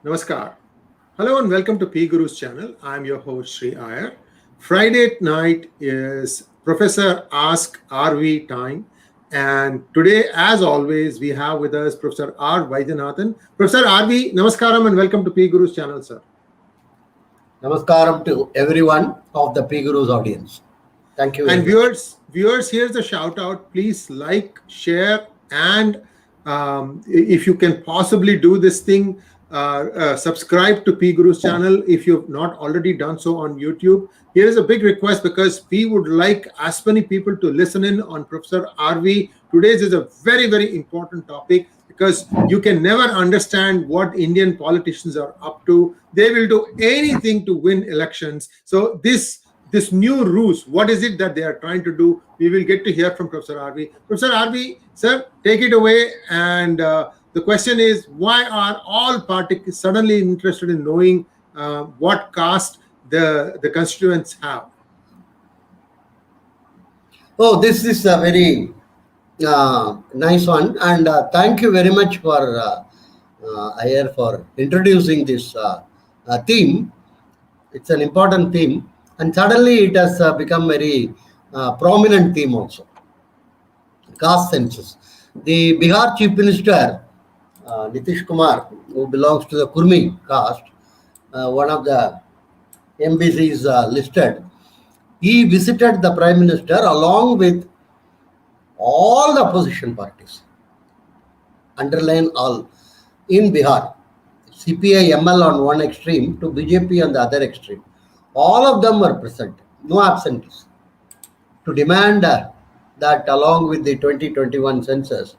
Namaskar. Hello and welcome to P Guru's channel. I'm your host Sri Iyer. Friday night is Professor Ask RV time. And today, as always, we have with us Professor R Vaidyanathan. Professor RV, Namaskaram and welcome to P Guru's channel, sir. Namaskaram to everyone of the P Guru's audience. Thank you. And viewers, here's the shout out. Please like, share, and if you can possibly do this thing, subscribe to P Guru's channel if you've not already done so on YouTube. Here is a big request because we would like as many people to listen in on Professor RV. Today's is a very, very important topic because you can never understand what Indian politicians are up to. They will do anything to win elections. So this new ruse, what is it that they are trying to do? We will get to hear from Professor RV. Professor RV, sir, take it away. And the question is, why are all parties suddenly interested in knowing what caste the constituents have? Oh, this is a very nice one. And thank you very much for Iyer for introducing this theme. It's an important theme. And suddenly it has become very prominent theme also. Caste census. The Bihar Chief Minister, Nitish Kumar, who belongs to the Kurmi caste, one of the MBCs listed, he visited the Prime Minister along with all the opposition parties. Underline all. In Bihar, CPI ML on one extreme to BJP on the other extreme. All of them were present, no absentees, to demand that along with the 2021 census,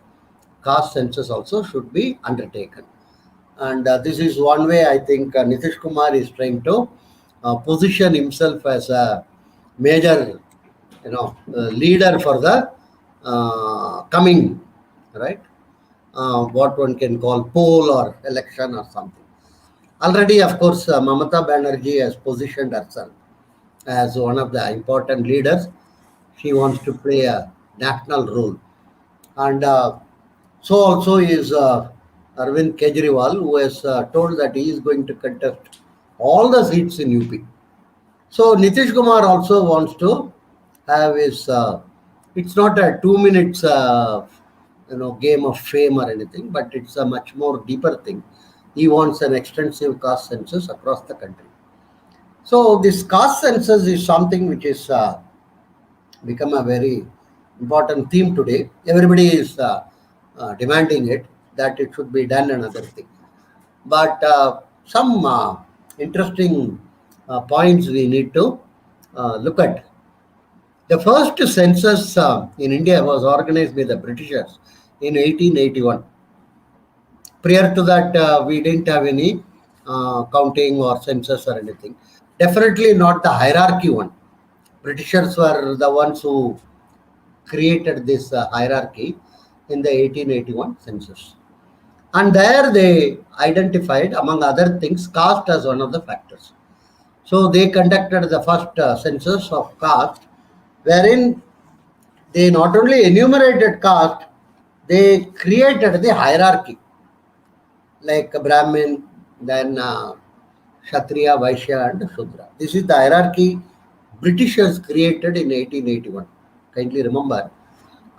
caste census also should be undertaken. And this is one way I think Nitish Kumar is trying to position himself as a major, leader for the coming, right? What one can call poll or election or something. Already, of course, Mamata Banerjee has positioned herself as one of the important leaders. She wants to play a national role. And so also is Arvind Kejriwal, who has told that he is going to contest all the seats in UP. So Nitish Kumar also wants to have his, it's not a 2 minutes, game of fame or anything, but it's a much more deeper thing. He wants an extensive caste census across the country. So this caste census is something which is become a very important theme today. Everybody is demanding it, that it should be done, another thing. But some interesting points we need to look at. The first census in India was organized by the Britishers in 1881. Prior to that, we didn't have any counting or census or anything. Definitely not the hierarchy one. Britishers were the ones who created this hierarchy in the 1881 census. And there they identified, among other things, caste as one of the factors. So they conducted the first census of caste, wherein they not only enumerated caste, they created the hierarchy. Like Brahmin, then Kshatriya, Vaishya and Shudra. This is the hierarchy Britishers created in 1881. Kindly remember.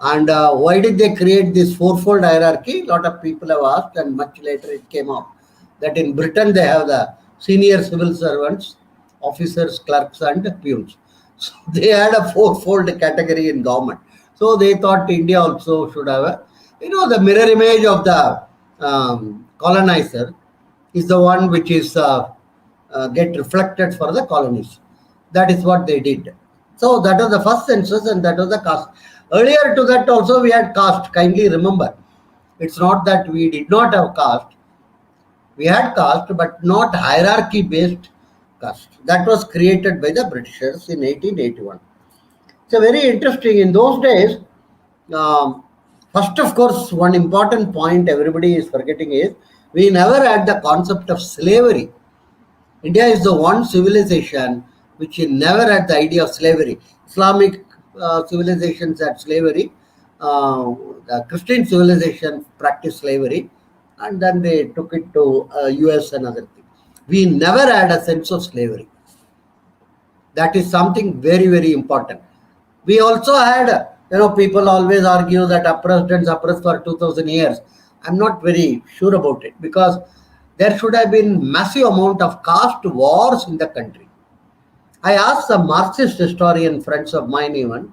And why did they create this fourfold hierarchy? A lot of people have asked, and much later it came up that in Britain they have the senior civil servants, officers, clerks and peons. So they had a fourfold category in government. So they thought India also should have a, the mirror image of the colonizer is the one which is get reflected for the colonies. That is what they did. So that was the first census and that was the caste. Earlier to that also we had caste. Kindly remember, it's not that we did not have caste. We had caste, but not hierarchy based caste. That was created by the Britishers in 1881. So very interesting. In those days, first, of course, one important point everybody is forgetting is we never had the concept of slavery. India is the one civilization which never had the idea of slavery. Islamic civilizations had slavery. The Christian civilization practiced slavery. and then they took it to US and other things. We never had a sense of slavery. That is something very, very important. We also had, people always argue that oppressed and suppressed for 2000 years. I'm not very sure about it, because there should have been massive amount of caste wars in the country. I asked some Marxist historian friends of mine even,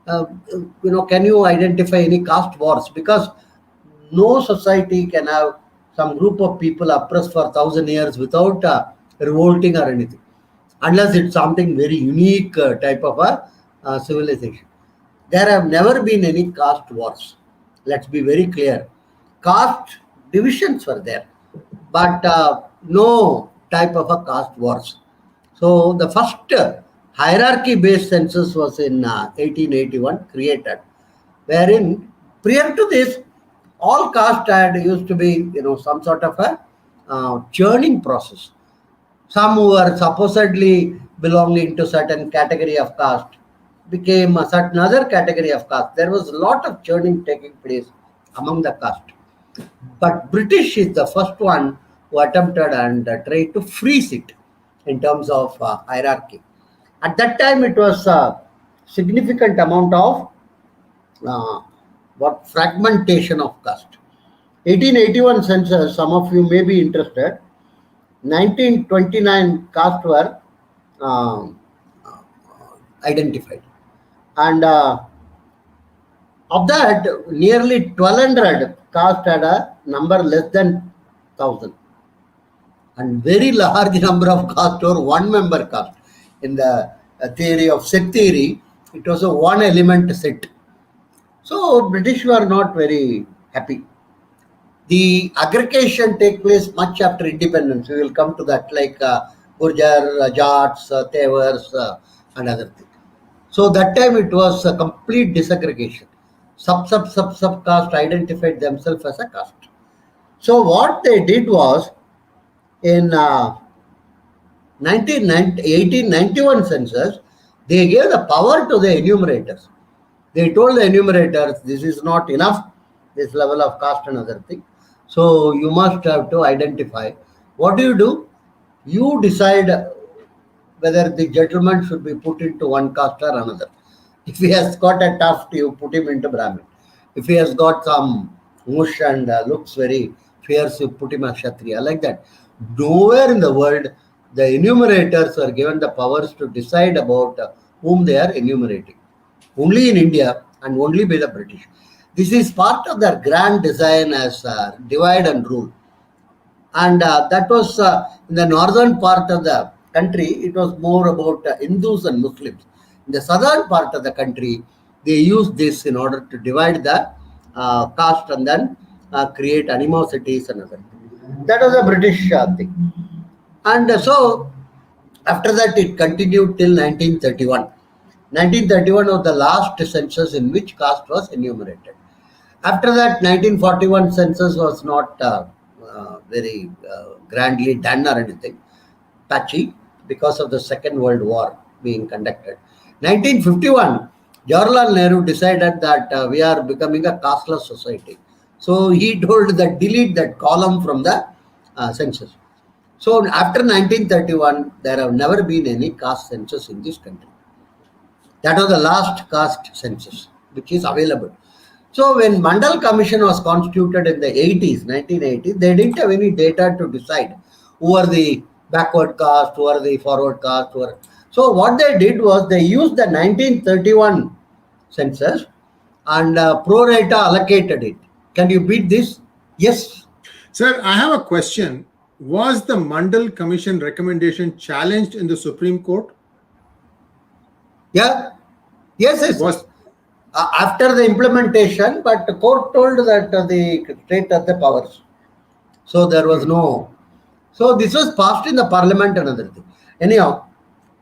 can you identify any caste wars? Because no society can have some group of people oppressed for 1000 years without revolting or anything, unless it's something very unique type of a civilization. There have never been any caste wars. Let's be very clear. Caste divisions were there, but no type of a caste wars. So the first hierarchy-based census was in 1881 created, wherein prior to this, all caste had used to be, some sort of a churning process. Some who were supposedly belonging to certain category of caste became a certain other category of caste. There was a lot of churning taking place among the caste. But British is the first one who attempted and tried to freeze it in terms of hierarchy. At that time, it was a significant amount of fragmentation of caste. 1881 census, some of you may be interested. 1929 caste were identified, and of that, nearly 1200 caste had a number less than 1000, and very large number of caste were one member caste. In the theory of set theory, it was a one element set. So British were not very happy. The aggregation take place much after independence. We will come to that, like Gurjar, Jats, Tevars, and other things. So that time it was a complete disaggregation. Sub caste identified themselves as a caste. So what they did was, in 1891 census, they gave the power to the enumerators. They told the enumerators, this is not enough, this level of caste and other thing. So you must have to identify. What do? You decide whether the gentleman should be put into one caste or another. If he has got a tuft, you put him into Brahmin. If he has got some mush and looks very fierce, you put him as Kshatriya, like that. Nowhere in the world the enumerators are given the powers to decide about whom they are enumerating. Only in India, and only by the British. This is part of their grand design as divide and rule. And that was in the northern part of the country, it was more about Hindus and Muslims. In the southern part of the country, they used this in order to divide the caste and then create animosities and other things. That was a British thing. And so after that, it continued till 1931. 1931 was the last census in which caste was enumerated. After that, 1941 census was not very grandly done or anything, patchy, because of the Second World War being conducted. 1951, Jawaharlal Nehru decided that we are becoming a casteless society. So he told that delete that column from the census. So after 1931, there have never been any caste census in this country. That was the last caste census which is available. So when Mandal Commission was constituted in the 1980s, they didn't have any data to decide who are the backward caste, who are the forward caste. So what they did was they used the 1931 census and pro rata allocated it. Can you beat this? Yes. Sir, I have a question. Was the Mandal Commission recommendation challenged in the Supreme Court? Yeah. Yes. After the implementation, but the court told that the state had the powers. So there was no. So this was passed in the parliament and other thing. Anyhow,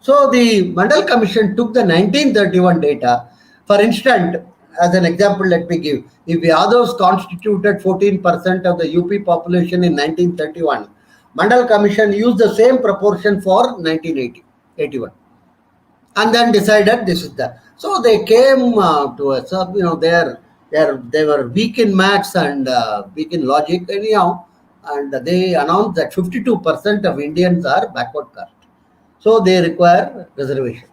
so the Mandal Commission took the 1931 data. For instance, as an example, let me give. If Yadavs constituted 14% of the UP population in 1931, Mandal Commission used the same proportion for 1981. And then decided this is the. So they came to us, their They were weak in maths and weak in logic anyhow, and they announced that 52% of Indians are backward caste. So they require reservation.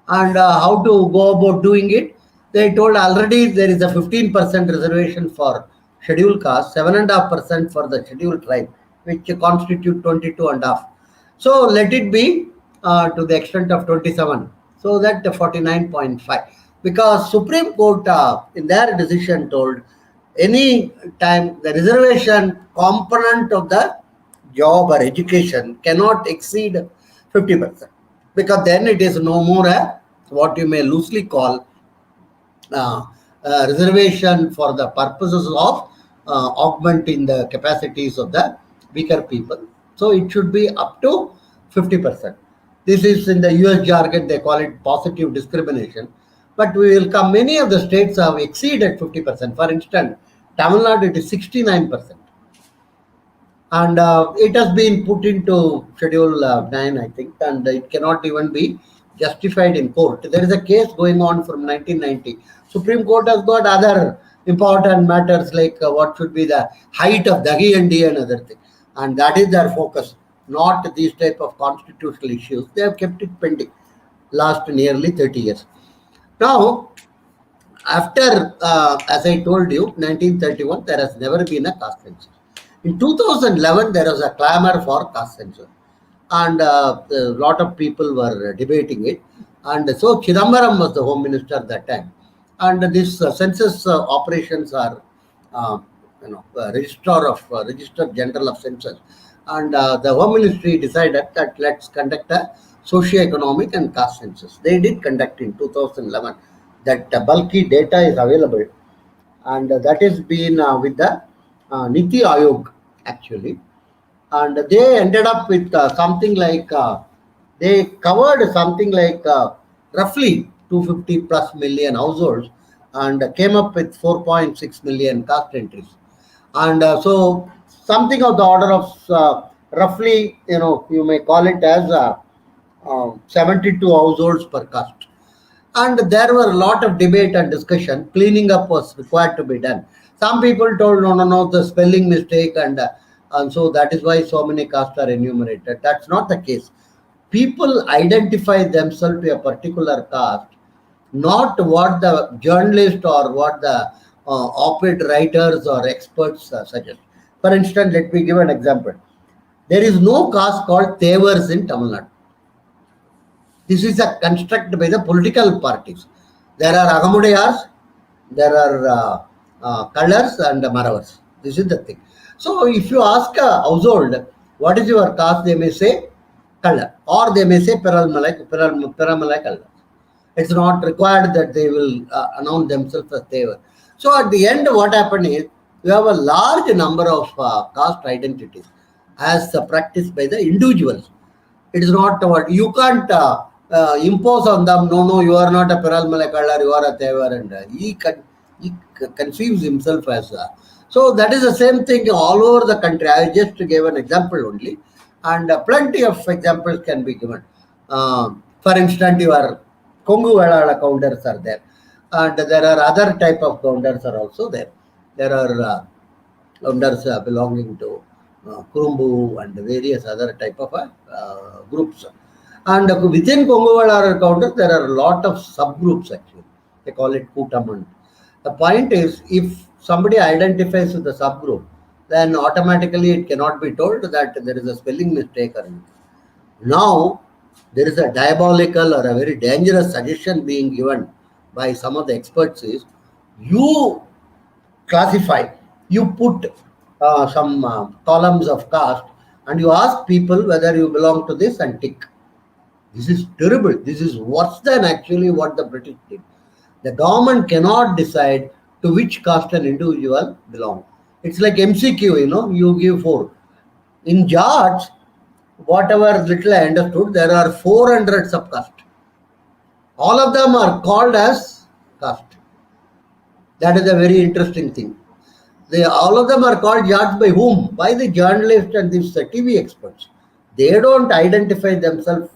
And how to go about doing it? They told already there is a 15% reservation for scheduled caste, 7.5% for the scheduled tribe, which constitute 22.5. So let it be to the extent of 27. So that 49.5. Because Supreme Court in their decision told any time the reservation component of the job or education cannot exceed 50%, because then it is no more a what you may loosely call uh, reservation for the purposes of augmenting the capacities of the weaker people. So it should be up to 50%. This is in the US jargon, they call it positive discrimination. But we will come, many of the states have exceeded 50%. For instance, Tamil Nadu, it is 69%. And it has been put into Schedule 9, I think, and it cannot even be justified in court. There is a case going on from 1990. Supreme Court has got other important matters like what should be the height of Dahi and D and other things, and that is their focus, not these type of constitutional issues. They have kept it pending last nearly 30 years. Now, after, as I told you, 1931, there has never been a caste census. In 2011, there was a clamor for caste census, and a lot of people were debating it. And so Chidambaram was the Home Minister at that time. And this census operations are, Registrar of Register General of Census, and the Home Ministry decided that let's conduct a socio-economic and caste census. They did conduct in 2011. That bulky data is available, and that is been with the Niti Ayog actually, and they ended up with something like they covered something like roughly 250 plus million households, and came up with 4.6 million caste entries, and so something of the order of roughly, you may call it as 72 households per caste. And there were a lot of debate and discussion. Cleaning up was required to be done. Some people told, no, the spelling mistake, and so that is why so many castes are enumerated. That's not the case. People identify themselves to a particular caste, not what the journalist or what the op-ed writers or experts suggest. For instance, let me give an example. There is no caste called Tevars in Tamil Nadu. This is a construct by the political parties. There are Agamudayars, there are Colors and Maravars. This is the thing. So if you ask a household, what is your caste, they may say Color, or they may say Peramalai Color. It's not required that they will announce themselves as Tevar. So at the end, what happened is, you have a large number of caste identities as practiced by the individuals. It is not what you can't impose on them. No, you are not a Peral Malakalar, you are a Tevar, and he conceives himself as so that is the same thing all over the country. I just gave an example only, and plenty of examples can be given. For instance, your Kongu Velala counters are there, and there are other type of counters are also there. There are counters belonging to Kurumbu and various other type of groups. And within Kongu counters, there are a lot of subgroups actually. They call it Kutaman. The point is, if somebody identifies with the subgroup, then automatically it cannot be told that there is a spelling mistake or anything. Now, there is a diabolical or a very dangerous suggestion being given by some of the experts is, you classify, you put some columns of caste, and you ask people whether you belong to this and tick. This is terrible. This is worse than actually what the British did. The government cannot decide to which caste an individual belongs. It's like MCQ, you give 4. In Jats, whatever little I understood, there are 400 subcaste. All of them are called as caste. That is a very interesting thing. All of them are called Jats by whom? By the journalists and these TV experts. They don't identify themselves.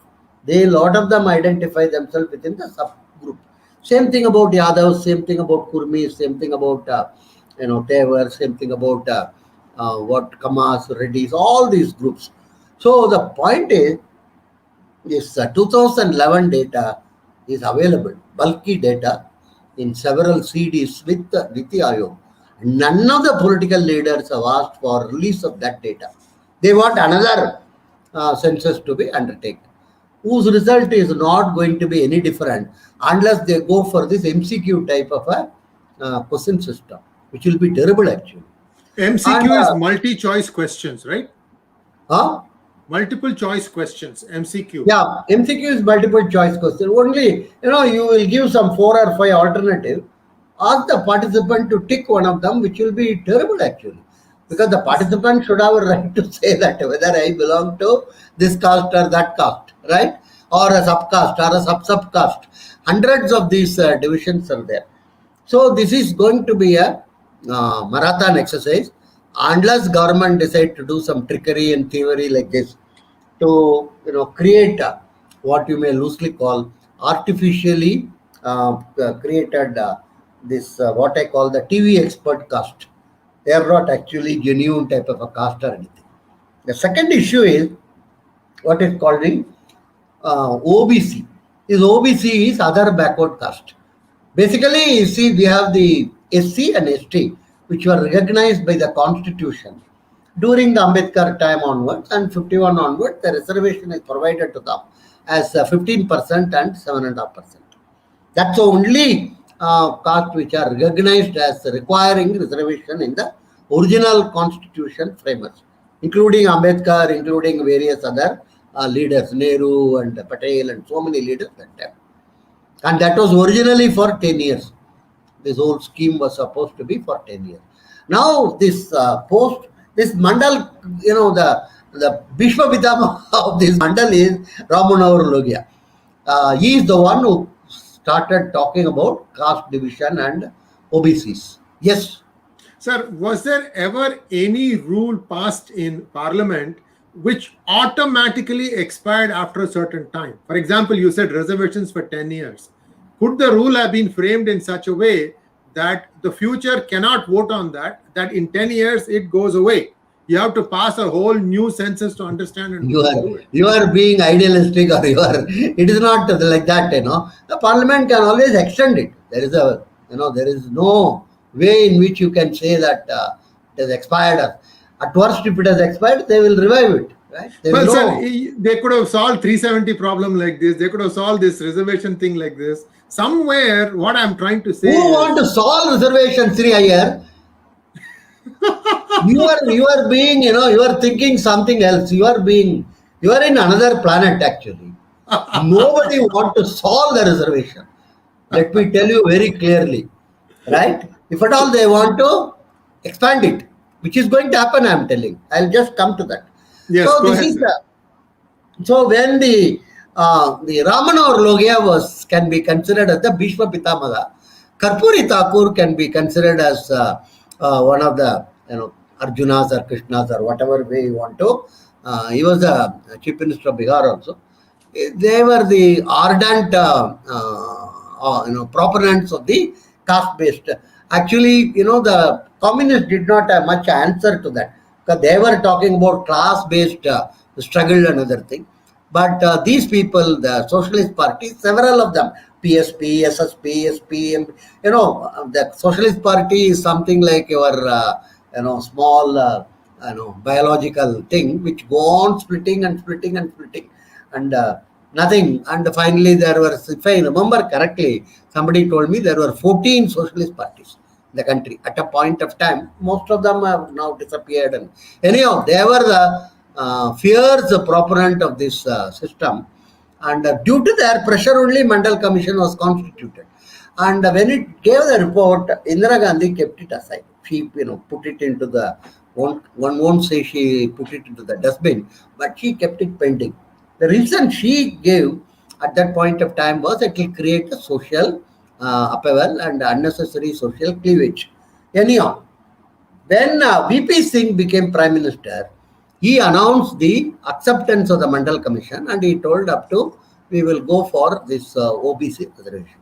A lot of them identify themselves within the subgroup. Same thing about Yadavs, same thing about Kurmis, same thing about Tevar, same thing about what Kamas, Reddys, all these groups. So the point is, this 2011 data is available, bulky data in several CDs with the Niti Aayog. None of the political leaders have asked for release of that data. They want another census to be undertaken, whose result is not going to be any different unless they go for this MCQ type of a question system, which will be terrible actually. MCQ is multi-choice questions, right? Huh? Multiple choice questions, MCQ. Yeah, MCQ is multiple choice question. Only, you will give some 4 or 5 alternative. Ask the participant to tick one of them, which will be terrible actually. Because the participant should have a right to say that whether I belong to this caste or that caste, right? Or a subcaste or a sub-subcaste. Hundreds of these divisions are there. So this is going to be a marathon exercise. Unless government decide to do some trickery and thievery like this, to create what you may loosely call artificially created this what I call the TV expert caste. They are not actually genuine type of a caste or anything. The second issue is what is called in OBC. Is OBC is other backward caste. Basically, you see, we have the SC and ST, which were recognized by the Constitution during the Ambedkar time onwards, and 51 onwards, the reservation is provided to them as 15% and 7.5%. That's the only caste which are recognized as requiring reservation in the original Constitution framework, including Ambedkar, including various other leaders, Nehru and Patel, and so many leaders that time. And that was originally for 10 years. This whole scheme was supposed to be for 10 years. Now, this this Mandal, the Bhishma Pitama of this Mandal is Ramanohar Logia. He is the one who started talking about caste division and OBCs. Yes. Sir, was there ever any rule passed in Parliament which automatically expired after a certain time? For example, you said reservations for 10 years. Could the rule have been framed in such a way that the future cannot vote on that in 10 years it goes away? You have to pass a whole new census to understand. And you are being idealistic, or it is not like that. The Parliament can always extend it. There is no way in which you can say that it has expired. At worst, if it has expired, they will revive it. Right? Sir, they could have solved 370 problem like this. They could have solved this reservation thing like this. Somewhere, what I'm trying to say. Who want to solve reservation, Sri Iyer? you are thinking something else. You are in another planet actually. Nobody want to solve the reservation. Let me tell you very clearly, right? If at all they want to expand it, which is going to happen, I'm telling. I'll just come to that. Yes, so this is so when the Ramanohar Logia can be considered as the Bhishma Pitamaga, Karpuri Thakur can be considered as one of the Arjunas or Krishnas or whatever way you want to. He was the Chief Minister of Bihar also. They were the ardent proponents of the caste-based. Actually, the communists did not have much answer to that, because they were talking about class-based struggle and other thing. But these people, the Socialist Party, several of them, PSP, SSP, SPM, the Socialist Party is something like your, small, biological thing, which go on splitting and splitting and splitting, and nothing. And finally, there were, if I remember correctly, somebody told me there were 14 Socialist parties in the country at a point of time. Most of them have now disappeared. And anyhow, they were the fierce proponent of this system. And due to their pressure only, Mandal Commission was constituted. And when it gave the report, Indira Gandhi kept it aside. She, put it into the, one won't say she put it into the dustbin, but she kept it pending. The reason she gave at that point of time was it will create a social upheaval and unnecessary social cleavage. Anyhow, when VP Singh became Prime Minister, he announced the acceptance of the Mandal Commission, and he told up to we will go for this OBC reservation.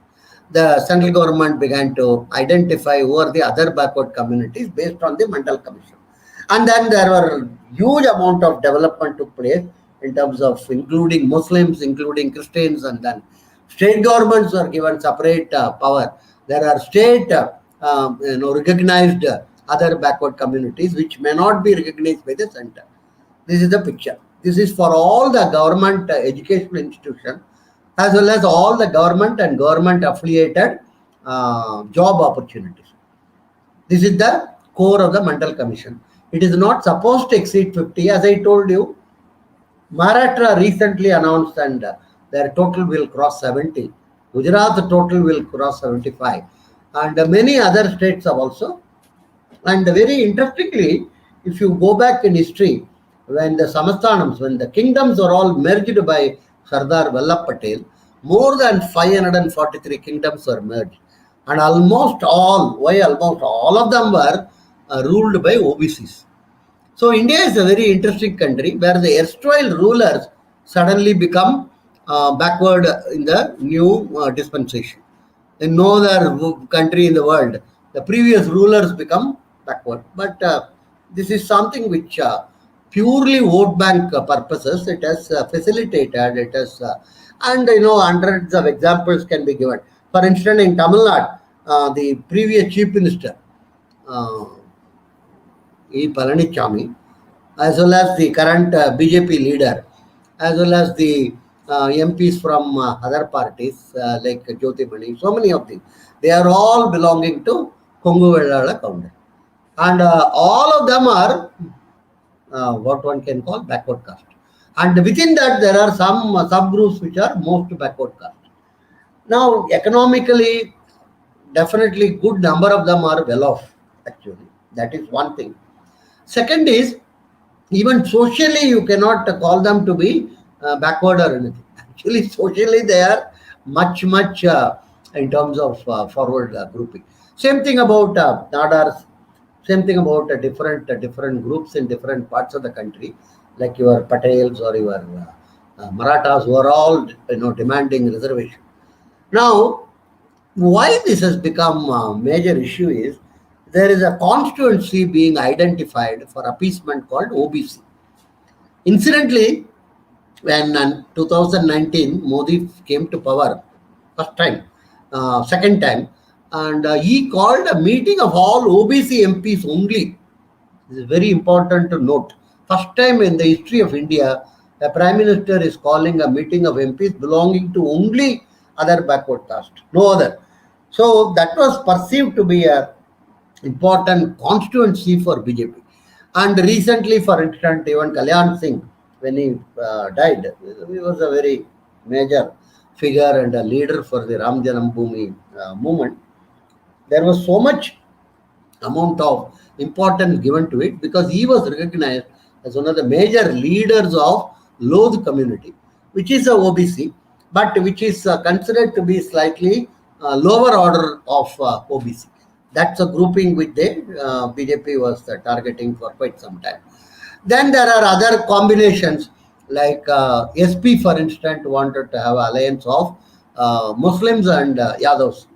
the central government began to identify who are the other backward communities based on the Mandal Commission. And then there were huge amount of development took place in terms of including Muslims, including Christians, and then state governments were given separate power. There are state, recognized other backward communities which may not be recognized by the center. This is the picture. This is for all the government educational institutions as well as all the government and government affiliated job opportunities. This is the core of the Mandal Commission. It is not supposed to exceed 50. As I told you, Maharashtra recently announced and their total will cross 70. Gujarat total will cross 75. And many other states have also. And very interestingly, if you go back in history, when the Samasthanams, when the kingdoms were all merged by Sardar Vallabh Patel, more than 543 kingdoms were merged. And almost all of them were ruled by OBCs. So India is a very interesting country where the erstwhile rulers suddenly become backward in the new dispensation. In no other country in the world, the previous rulers become backward. But this is something which purely vote bank purposes, it has facilitated, it has, and hundreds of examples can be given. For instance, in Tamil Nadu, the previous chief minister, E. Palanichami, as well as the current BJP leader, as well as the MPs from other parties like Jyoti Mani, so many of them, they are all belonging to Kongu Velala County. And all of them are what one can call backward caste. And within that, there are some subgroups which are most backward caste. Now, economically, definitely good number of them are well off, actually. That is one thing. Second is, even socially, you cannot call them to be backward or anything. Actually, socially, they are much in terms of forward grouping. Same thing about Nadars, same thing about different groups in different parts of the country, like your Patels or your Marathas, who are all demanding reservation. Now, why this has become a major issue is there is a constituency being identified for appeasement called OBC. Incidentally, when in 2019 Modi came to power, first time, second time, and he called a meeting of all OBC MPs only. This is very important to note. First time in the history of India, a Prime Minister is calling a meeting of MPs belonging to only other backward caste, no other. So that was perceived to be a important constituency for BJP. And recently, for instance, even Kalyan Singh, when he died, he was a very major figure and a leader for the Ram Janambhoomi movement. There was so much amount of importance given to it because he was recognized as one of the major leaders of Lodh community, which is a OBC, but which is considered to be slightly lower order of OBC. That's a grouping which the BJP was targeting for quite some time. Then there are other combinations like SP, for instance, wanted to have alliance of Muslims and Yadavs.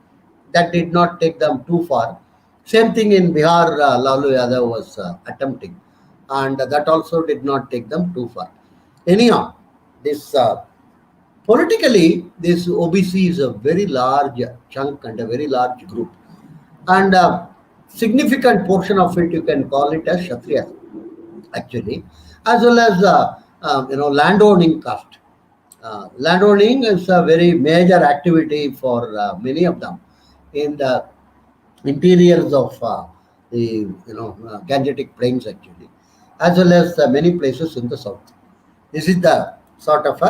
That did not take them too far. Same thing in Bihar, Lalu Yadav was attempting, and that also did not take them too far. Anyhow, this politically, this OBC is a very large chunk and a very large group, and a significant portion of it you can call it as Kshatriyas, actually, as well as landowning caste. Landowning is a very major activity for many of them in the interiors of the Gangetic plains, actually, as well as many places in the south. This is the sort of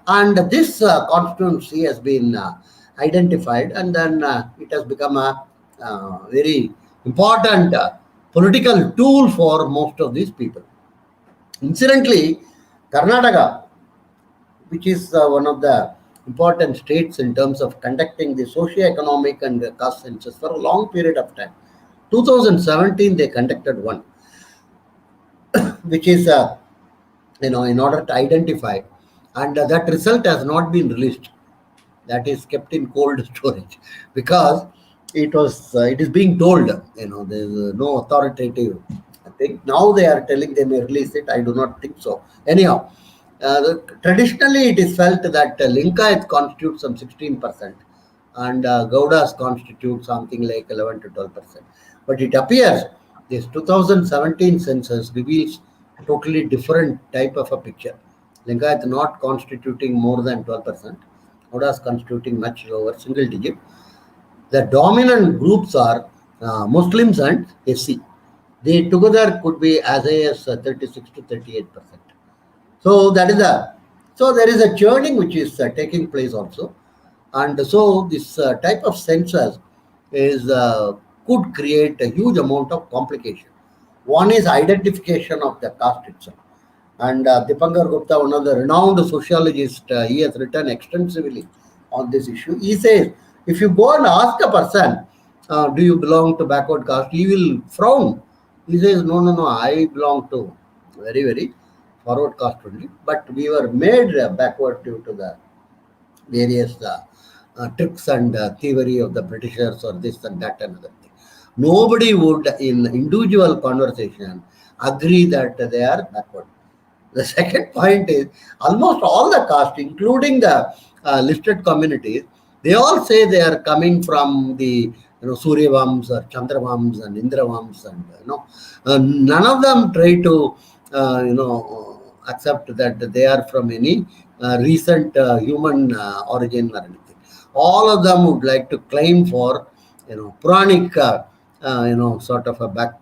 and this constituency has been identified, and then it has become a very important political tool for most of these people. Incidentally, Karnataka, which is one of the important states in terms of conducting the socio-economic and caste census for a long period of time. 2017, they conducted one, which is, in order to identify, and that result has not been released. that is kept in cold storage because it is being told, there's no authoritative thing. Now they are telling they may release it. I do not think so. Anyhow, traditionally it is felt that Linkayat constitutes some 16% and Gaudas constitute something like 11 to 12%. But it appears this 2017 census reveals totally different type of a picture. Linkayat not constituting more than 12%, Gaudas constituting much lower, single digit. The dominant groups are Muslims and SC. They together could be as high as 36 to 38%. So that is so there is a churning which is taking place also, and so this type of census is could create a huge amount of complication. One is identification of the caste itself, and Dipankar Gupta, one of the renowned sociologists, he has written extensively on this issue. He says if you go and ask a person, do you belong to backward caste, he will frown. He says no, I belong to very very forward caste only, but we were made backward due to the various tricks and thievery of the Britishers or this and that and other thing. Nobody would in individual conversation agree that they are backward. The second point is almost all the caste, including the listed communities, they all say they are coming from the Suryavams or Chandravams and Indravams, and none of them try to accept that they are from any recent human origin or anything. All of them would like to claim for Puranic sort of a back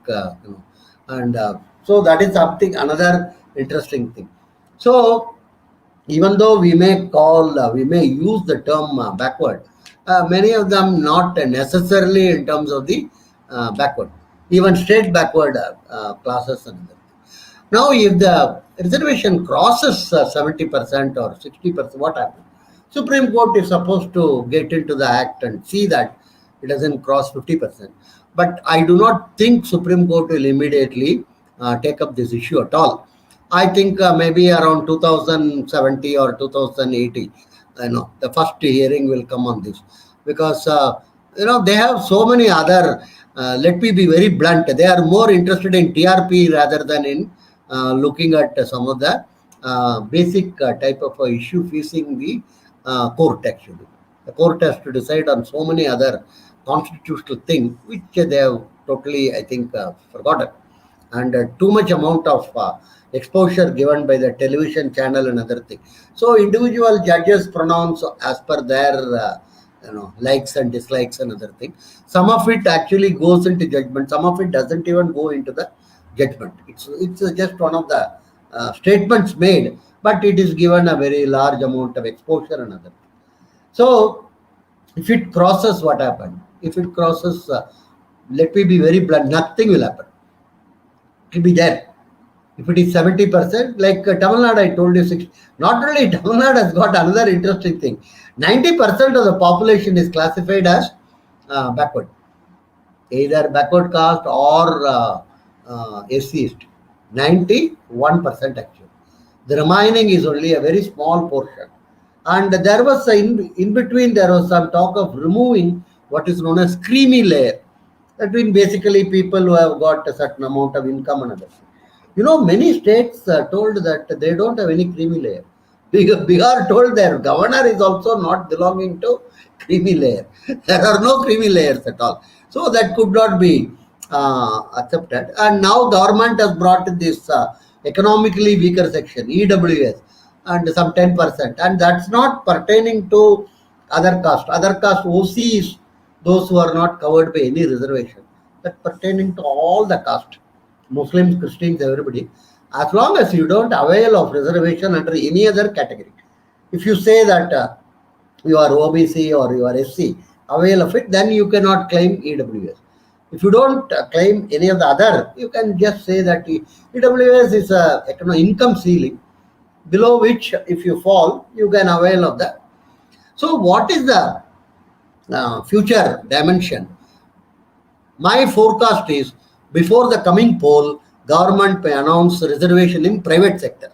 and so that is something another interesting thing. So even though we may use the term backward, many of them not necessarily in terms of the backward, even state backward classes and other. Now, if the reservation crosses 70% or 60%, what happens? Supreme Court is supposed to get into the act and see that it doesn't cross 50%. But I do not think Supreme Court will immediately take up this issue at all. I think maybe around 2070 or 2080, the first hearing will come on this because they have so many other. Let me be very blunt. They are more interested in TRP rather than in looking at some of the basic type of issue facing the court. Actually, the court has to decide on so many other constitutional things which they have totally, I think, forgotten, and too much amount of exposure given by the television channel and other things. So individual judges pronounce as per their likes and dislikes and other things. Some of it actually goes into judgment. Some of it doesn't even go into the judgment. It's just one of the statements made, but it is given a very large amount of exposure and other things. So if it crosses, what happened? If it crosses, let me be very blunt, nothing will happen. It will be there. If it is 70%, like Tamil Nadu, I told you, not only Tamil Nadu has got another interesting thing. 90% of the population is classified as backward, either backward caste or SC. 91% actually. The remaining is only a very small portion. And there was in between there was some talk of removing what is known as creamy layer. That means basically people who have got a certain amount of income and others. Many states told that they don't have any creamy layer. Bihar told their governor is also not belonging to creamy layer. There are no creamy layers at all. So that could not be accepted. And now government has brought this economically weaker section, EWS, and some 10%. And that's not pertaining to other caste. Other caste OCs, those who are not covered by any reservation. That's pertaining to all the caste. Muslims, Christians, everybody. As long as you don't avail of reservation under any other category. If you say that you are OBC or you are SC, avail of it, then you cannot claim EWS. If you don't claim any of the other, you can just say that EWS is a income ceiling, below which if you fall, you can avail of that. So what is the future dimension? My forecast is before the coming poll, government may announce reservation in private sector.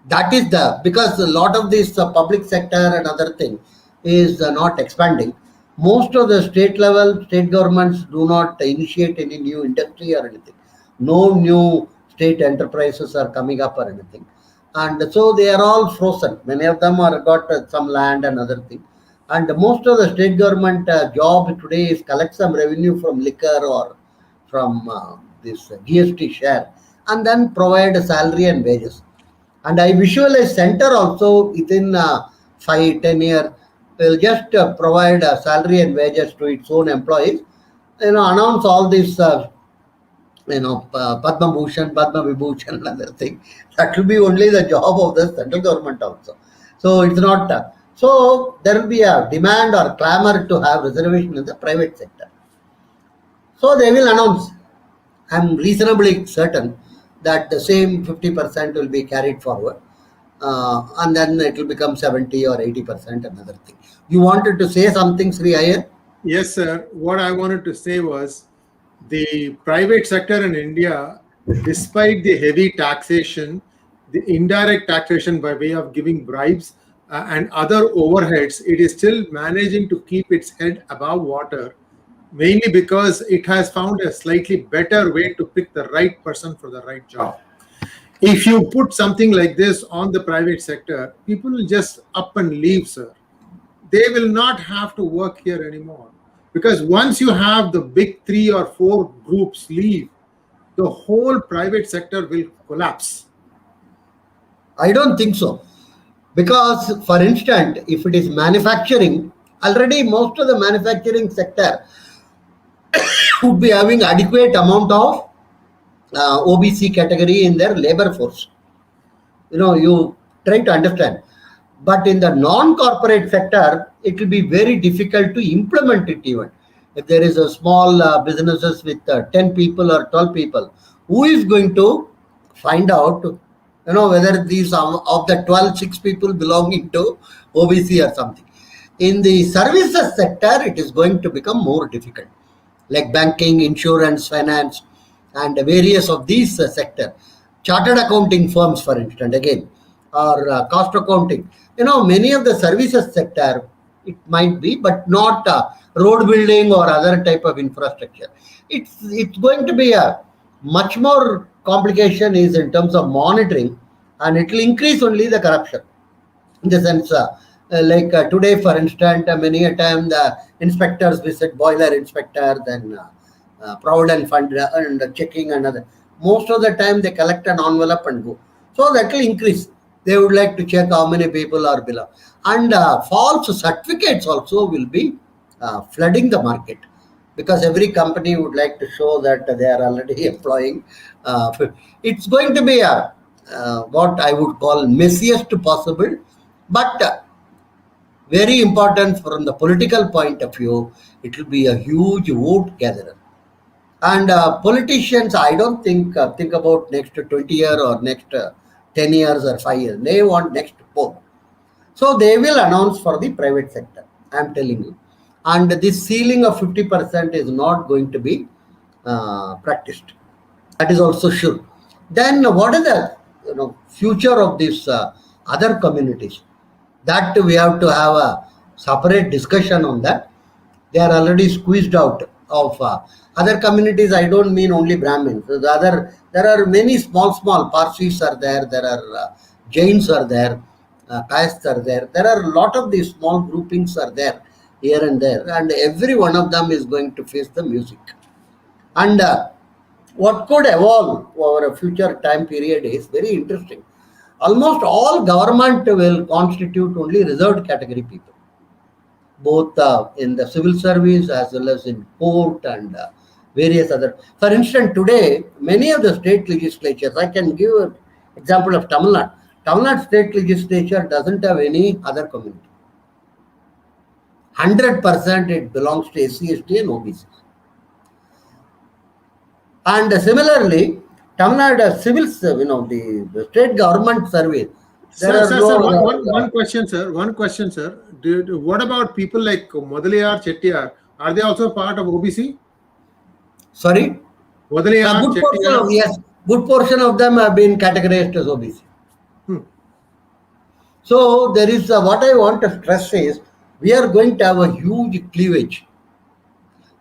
That is because a lot of this public sector and other thing is not expanding. Most of the state governments do not initiate any new industry or anything. No new state enterprises are coming up or anything, and so they are all frozen. Many of them are got some land and other thing, and most of the state government job today is collect some revenue from liquor or from this GST share, and then provide a salary and wages. And I visualize center also within 5-10 years will just provide salary and wages to its own employees. Announce all these Padma Bhushan, Padma Vibhushan, and other thing. That will be only the job of the central government also. So it's not. So there will be a demand or clamor to have reservation in the private sector. So they will announce. I'm reasonably certain that the same 50% will be carried forward, and then it will become 70 or 80%. Another thing. You wanted to say something, Sri Iyer? Yes, sir. What I wanted to say was the private sector in India, despite the heavy taxation, the indirect taxation by way of giving bribes and other overheads, it is still managing to keep its head above water, mainly because it has found a slightly better way to pick the right person for the right job. If you put something like this on the private sector, people will just up and leave, sir. They will not have to work here anymore. Because once you have the big 3 or 4 groups leave, the whole private sector will collapse. I don't think so. Because, for instance, if it is manufacturing, already most of the manufacturing sector would be having adequate amount of OBC category in their labor force. You try to understand. But in the non-corporate sector, it will be very difficult to implement it even. If there is a small businesses with 10 people or 12 people, who is going to find out, whether these of the 12, 6 people belonging to OBC or something. In the services sector, it is going to become more difficult, like banking, insurance, finance, and various of these sector. Chartered accounting firms, for instance, again, or cost accounting. Many of the services sector, it might be, but not road building or other type of infrastructure. It's going to be a much more complication is in terms of monitoring, and it will increase only the corruption. In the sense, like today, for instance, many a time the inspectors visit boiler inspector, then provident fund and checking another. Most of the time they collect an envelope and go. So that will increase. They would like to check how many people are below. And false certificates also will be flooding the market, because every company would like to show that they are already employing. It's going to be a what I would call messiest possible, but very important from the political point of view. It will be a huge vote gatherer. And politicians, I don't think about next 20 years or next 10 years or 5 years. They want next poll. So they will announce for the private sector. I'm telling you. And this ceiling of 50% is not going to be practiced. That is also sure. Then what is the future of these other communities? That we have to have a separate discussion on that. They are already squeezed out of other communities. I don't mean only Brahmins. There are many small Parsis are there. There are Jains are there. Castes are there. There are a lot of these small groupings are there here and there, and every one of them is going to face the music. And what could evolve over a future time period is very interesting. Almost all government will constitute only reserved category people, both in the civil service as well as in court and various other. For instance, today, many of the state legislatures, I can give an example of Tamil Nadu. Tamil Nadu state legislature doesn't have any other community. 100% it belongs to SC, ST and OBC. And similarly, Tamil Nadu civil, the state government service. One question, sir. What about people like Modaliyar, Chettiar? Are they also part of OBC? Sorry? Modaliyar, good portion of them have been categorized as OBC. So there is what I want to stress is we are going to have a huge cleavage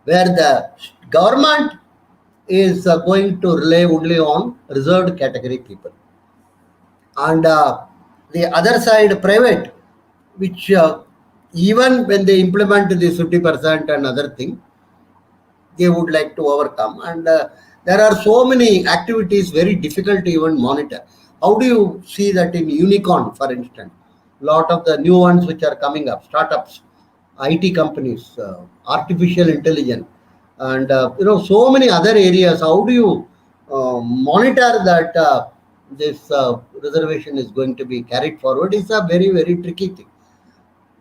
where the government is going to rely only on reserved category people, and the other side private, which even when they implement this 50% and other thing, they would like to overcome. And there are so many activities very difficult to even monitor. How do you see that in unicorn, for instance? Lot of the new ones which are coming up, startups, IT companies, artificial intelligence, and so many other areas. How do you monitor that this reservation is going to be carried forward? Is a very very tricky thing.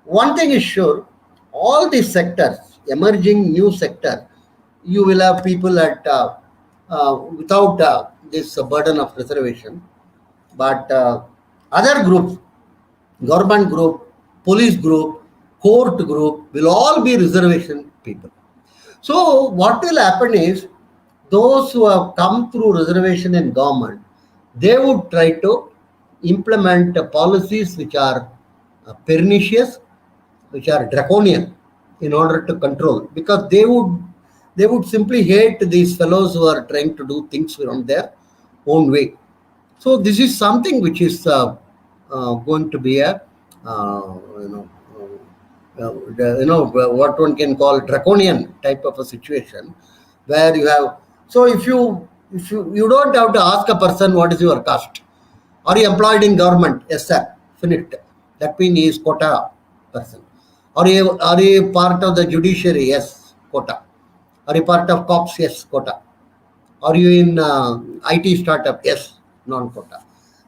One thing is sure, all these sectors, emerging new sector, you will have people at without this burden of reservation, but other groups, government group, police group, court group will all be reservation people. So what will happen is those who have come through reservation in government, they would try to implement policies which are pernicious, which are draconian in order to control, because they would simply hate these fellows who are trying to do things on their own way. So this is something which is going to be a what one can call draconian type of a situation, where you have. So if you don't have to ask a person what is your caste. Are you employed in government? Yes, sir. Finished. That means he is quota person. Are you part of the judiciary? Yes, quota. Are you part of cops? Yes, quota. Are you in IT startup? Yes, non-quota.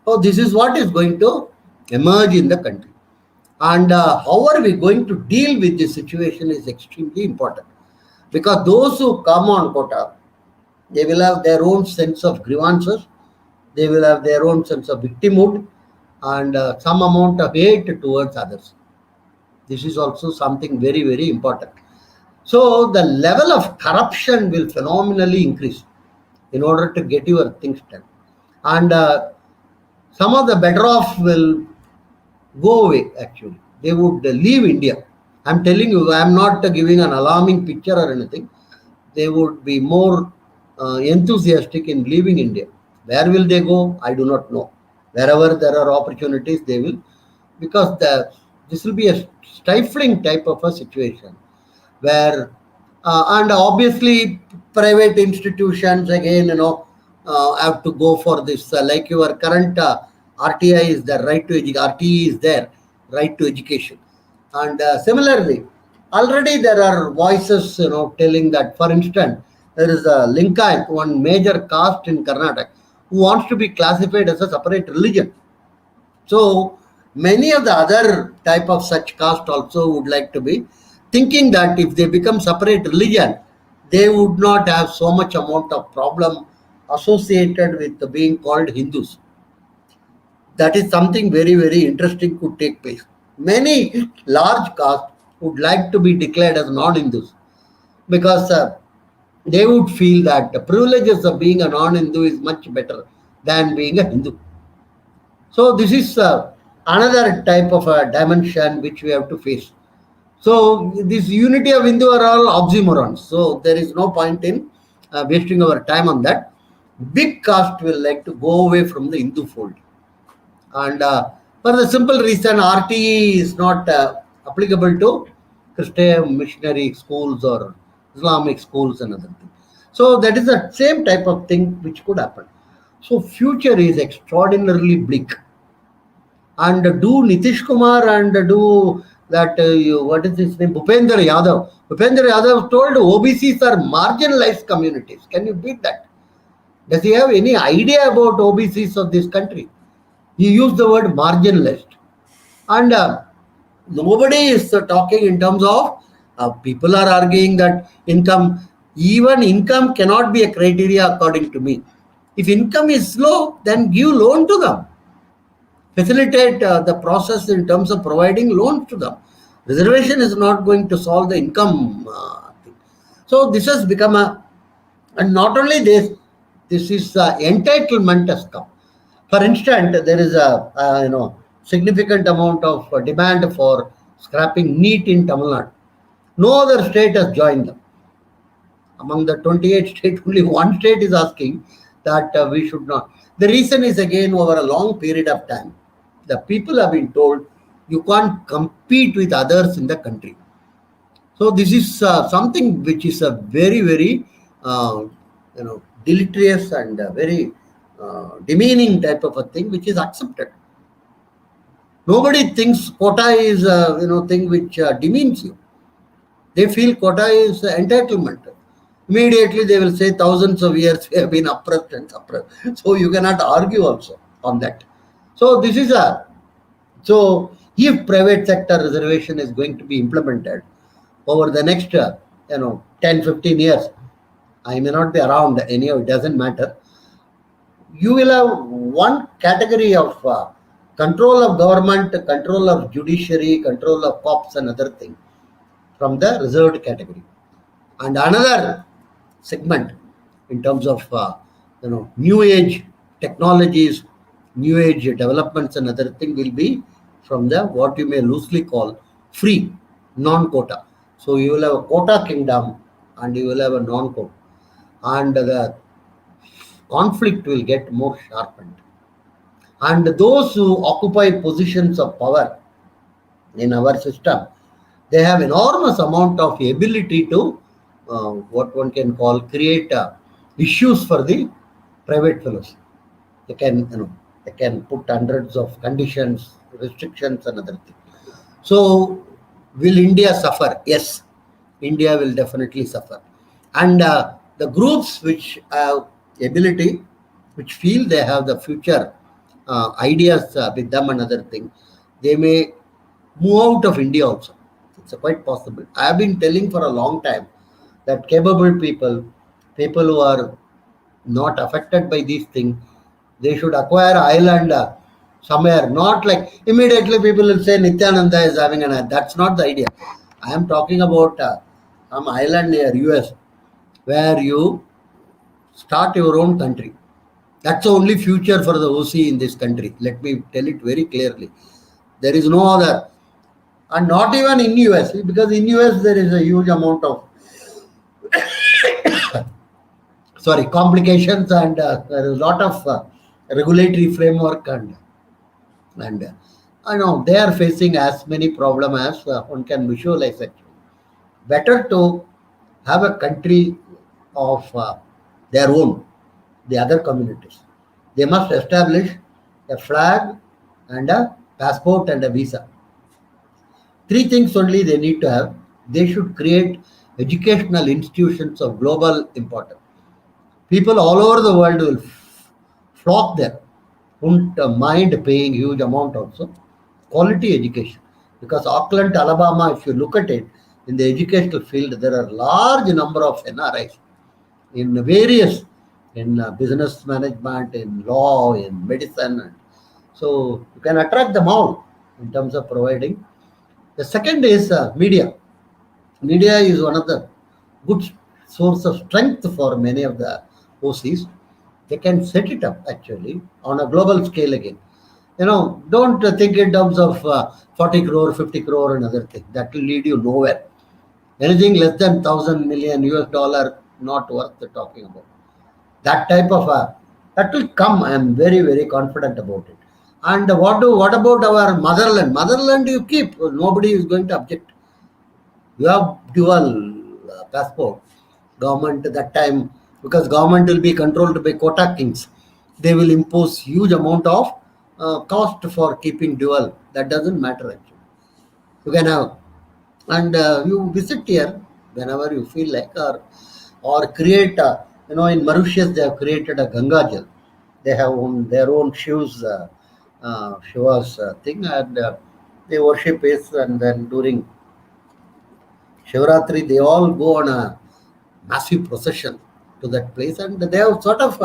So this is what is going to emerge in the country. And how are we going to deal with this situation is extremely important. Because those who come on quota, they will have their own sense of grievances, they will have their own sense of victimhood, and some amount of hate towards others. This is also something very, very important. So the level of corruption will phenomenally increase in order to get your things done. And some of the better off will go away actually. They would leave India. I'm telling you, I'm not giving an alarming picture or anything. They would be more enthusiastic in leaving India. Where will they go? I do not know. Wherever there are opportunities, they will, because this will be a stifling type of a situation where, and obviously, private institutions again, have to go for this. Like your current RTI is the right to RTE is there, right to education, and similarly, already there are voices, telling that. For instance, there is a Linkayan, one major caste in Karnataka, who wants to be classified as a separate religion. So many of the other type of such caste also would like to be thinking that if they become separate religion, they would not have so much amount of problem associated with being called Hindus. That is something very, very interesting could take place. Many large castes would like to be declared as non-Hindus because they would feel that the privileges of being a non-Hindu is much better than being a Hindu. So this is another type of a dimension which we have to face. So this unity of Hindu are all oxymorons. So there is no point in wasting our time on that. Big caste will like to go away from the Hindu fold. And for the simple reason, RTE is not applicable to Christian missionary schools or Islamic schools and other things. So that is the same type of thing which could happen. So future is extraordinarily bleak. And do Nitish Kumar and do that, what is his name, Bhupendra Yadav. Bhupendra Yadav told OBCs are marginalized communities. Can you beat that? Does he have any idea about OBCs of this country? He used the word marginalized. And nobody is talking in terms of, people are arguing that even income cannot be a criteria according to me. If income is low, then give loan to them. Facilitate the process in terms of providing loans to them. Reservation is not going to solve the income thing. So this has become and not only this is entitlement has come. For instance, there is a significant amount of demand for scrapping NEET in Tamil Nadu. No other state has joined them. Among the 28 states, only one state is asking that we should not. The reason is again over a long period of time. The people have been told you can't compete with others in the country. So this is something which is a very, very deleterious and very demeaning type of a thing which is accepted. Nobody thinks quota is thing which demeans you. They feel quota is entitlement. Immediately they will say thousands of years we have been oppressed and suppressed. So you cannot argue also on that. So this is so if private sector reservation is going to be implemented over the next 10-15 years, I may not be around anyhow, it doesn't matter. You will have one category of control of government, control of judiciary, control of cops and other things from the reserved category. And another segment in terms of new age technologies, new age developments and other thing will be from the what you may loosely call free, non-quota. So you will have a quota kingdom and you will have a non-quota. And the conflict will get more sharpened. And those who occupy positions of power in our system, they have enormous amount of ability to what one can call create issues for the private fellows. They can put hundreds of conditions, restrictions and other things. So will India suffer? Yes, India will definitely suffer. And the groups which have ability, which feel they have the future ideas with them and other things, they may move out of India also. It's quite possible. I have been telling for a long time that capable people who are not affected by these things, they should acquire island somewhere. Not like immediately people will say Nityananda is having an. That's not the idea. I am talking about some island near US where you start your own country. That's the only future for the OC in this country. Let me tell it very clearly. There is no other. And not even in US, because in US there is a huge amount of complications and there is a lot of regulatory framework and I know they are facing as many problems as one can visualize actually. Better to have a country of their own, the other communities. They must establish a flag and a passport and a visa. 3 things only they need to have. They should create educational institutions of global importance. People all over the world will flock there. Won't mind paying huge amount also. Quality education. Because Auckland, Alabama, if you look at it, in the educational field, there are large number of NRIs in various, in business management, in law, in medicine. So you can attract them all in terms of providing. The second is media. Media is one of the good source of strength for many of the OCs. They can set it up actually on a global scale again. Don't think in terms of 40 crore, 50 crore and other things. That will lead you nowhere. Anything less than 1,000 million US dollar, not worth talking about. That type of that will come. I am very, very confident about it. And what about our motherland? Motherland you keep. Nobody is going to object. You have dual passport. Government at that time, because government will be controlled by quota kings, they will impose huge amount of cost for keeping dual. That doesn't matter actually. You can have, and you visit here whenever you feel like, or create. In Mauritius they have created a Ganga Jal. They have their own Shiv's thing, and they worship it, and then during Shivratri they all go on a massive procession to that place, and they have sort of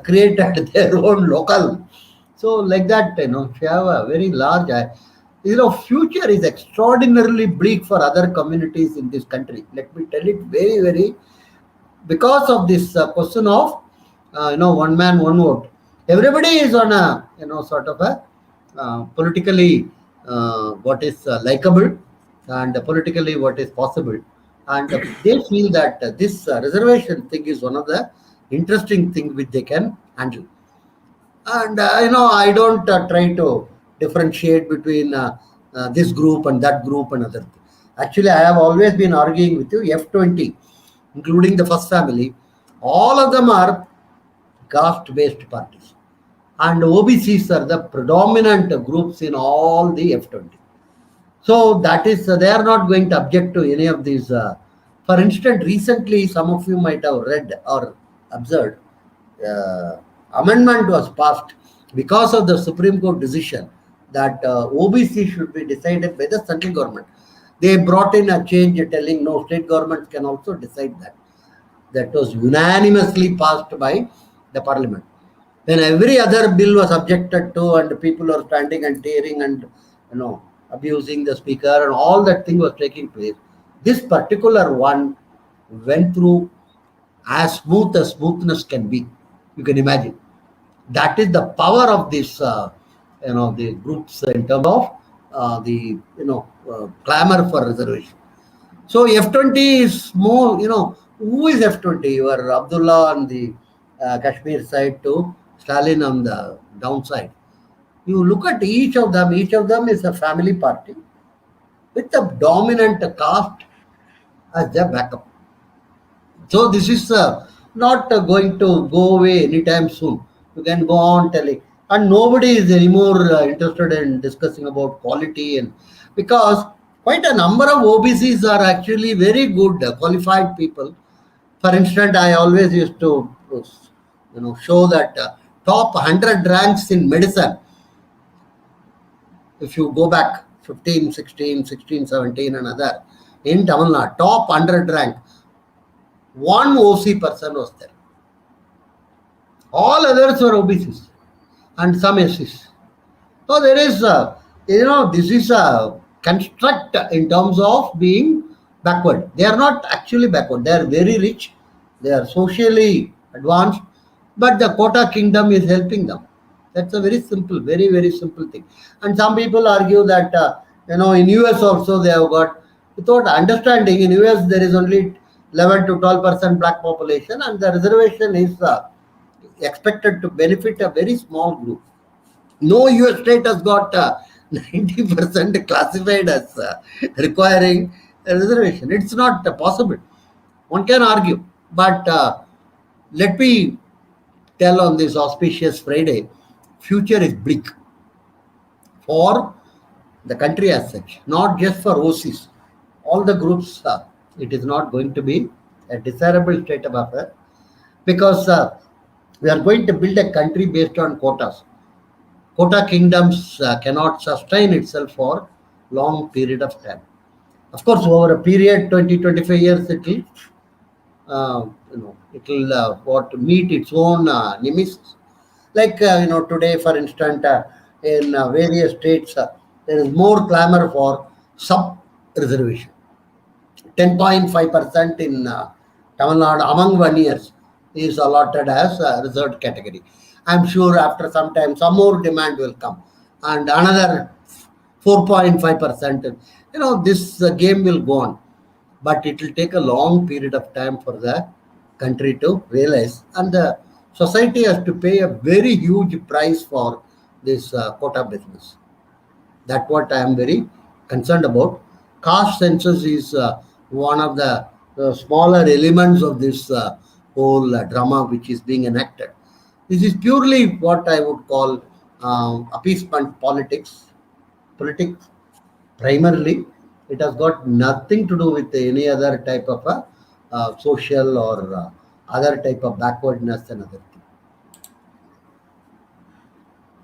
created their own local. So like that, if you have a very large, future is extraordinarily bleak for other communities in this country. Let me tell it very, very, because of this question of one man, one vote. Everybody is on a sort of a politically what is likable, and politically what is possible. And they feel that this reservation thing is one of the interesting things which they can handle. And I don't try to differentiate between this group and that group and other thing. Actually, I have always been arguing with you, F20, including the first family, all of them are caste-based parties, and OBCs are the predominant groups in all the F20. So that is, they are not going to object to any of these. For instance, recently, some of you might have read or observed, amendment was passed because of the Supreme Court decision that OBC should be decided by the central government. They brought in a change telling no, state governments can also decide that. That was unanimously passed by the parliament. When every other bill was objected to, and people were standing and tearing and abusing the speaker, and all that thing was taking place, this particular one went through as smooth as smoothness can be. You can imagine. That is the power of this, the groups in terms of the clamor for reservation. So F20 is more, who is F20? You are Abdullah on the Kashmir side to Stalin on the downside. You look at each of them is a family party with a dominant caste as their backup. So this is not going to go away anytime soon. You can go on telling, and nobody is anymore interested in discussing about quality, and because quite a number of OBCs are actually very good qualified people. For instance, I always used to show that top 100 ranks in medicine. If you go back 15, 16, 16, 17 and other, in Tamil Nadu, top 100 rank, one OC person was there. All others were OBCs and some SCs. So there is, this is a construct in terms of being backward. They are not actually backward. They are very rich. They are socially advanced, but the quota kingdom is helping them. That's a very simple, very, very simple thing. And some people argue that, in US also they have got, without understanding, in US there is only 11 to 12% black population, and the reservation is expected to benefit a very small group. No US state has got 90% classified as requiring a reservation. It's not possible. One can argue. But let me tell on this auspicious Friday, future is bleak for the country as such, not just for OCs. All the groups, it is not going to be a desirable state of affair, because we are going to build a country based on quotas. Quota kingdoms cannot sustain itself for long period of time. Of course, over a period 20-25 years, it will meet its own nemesis. Like today, for instance, in various states, there is more clamor for sub-reservation. 10.5% in Tamil Nadu among 1 years is allotted as a reserved category. I'm sure after some time, some more demand will come, and another 4.5%. This game will go on, but it will take a long period of time for the country to realize, and the society has to pay a very huge price for this quota business. That's what I am very concerned about. Caste census is one of the smaller elements of this whole drama which is being enacted. This is purely what I would call appeasement politics. Primarily, it has got nothing to do with any other type of social or other type of backwardness and other things.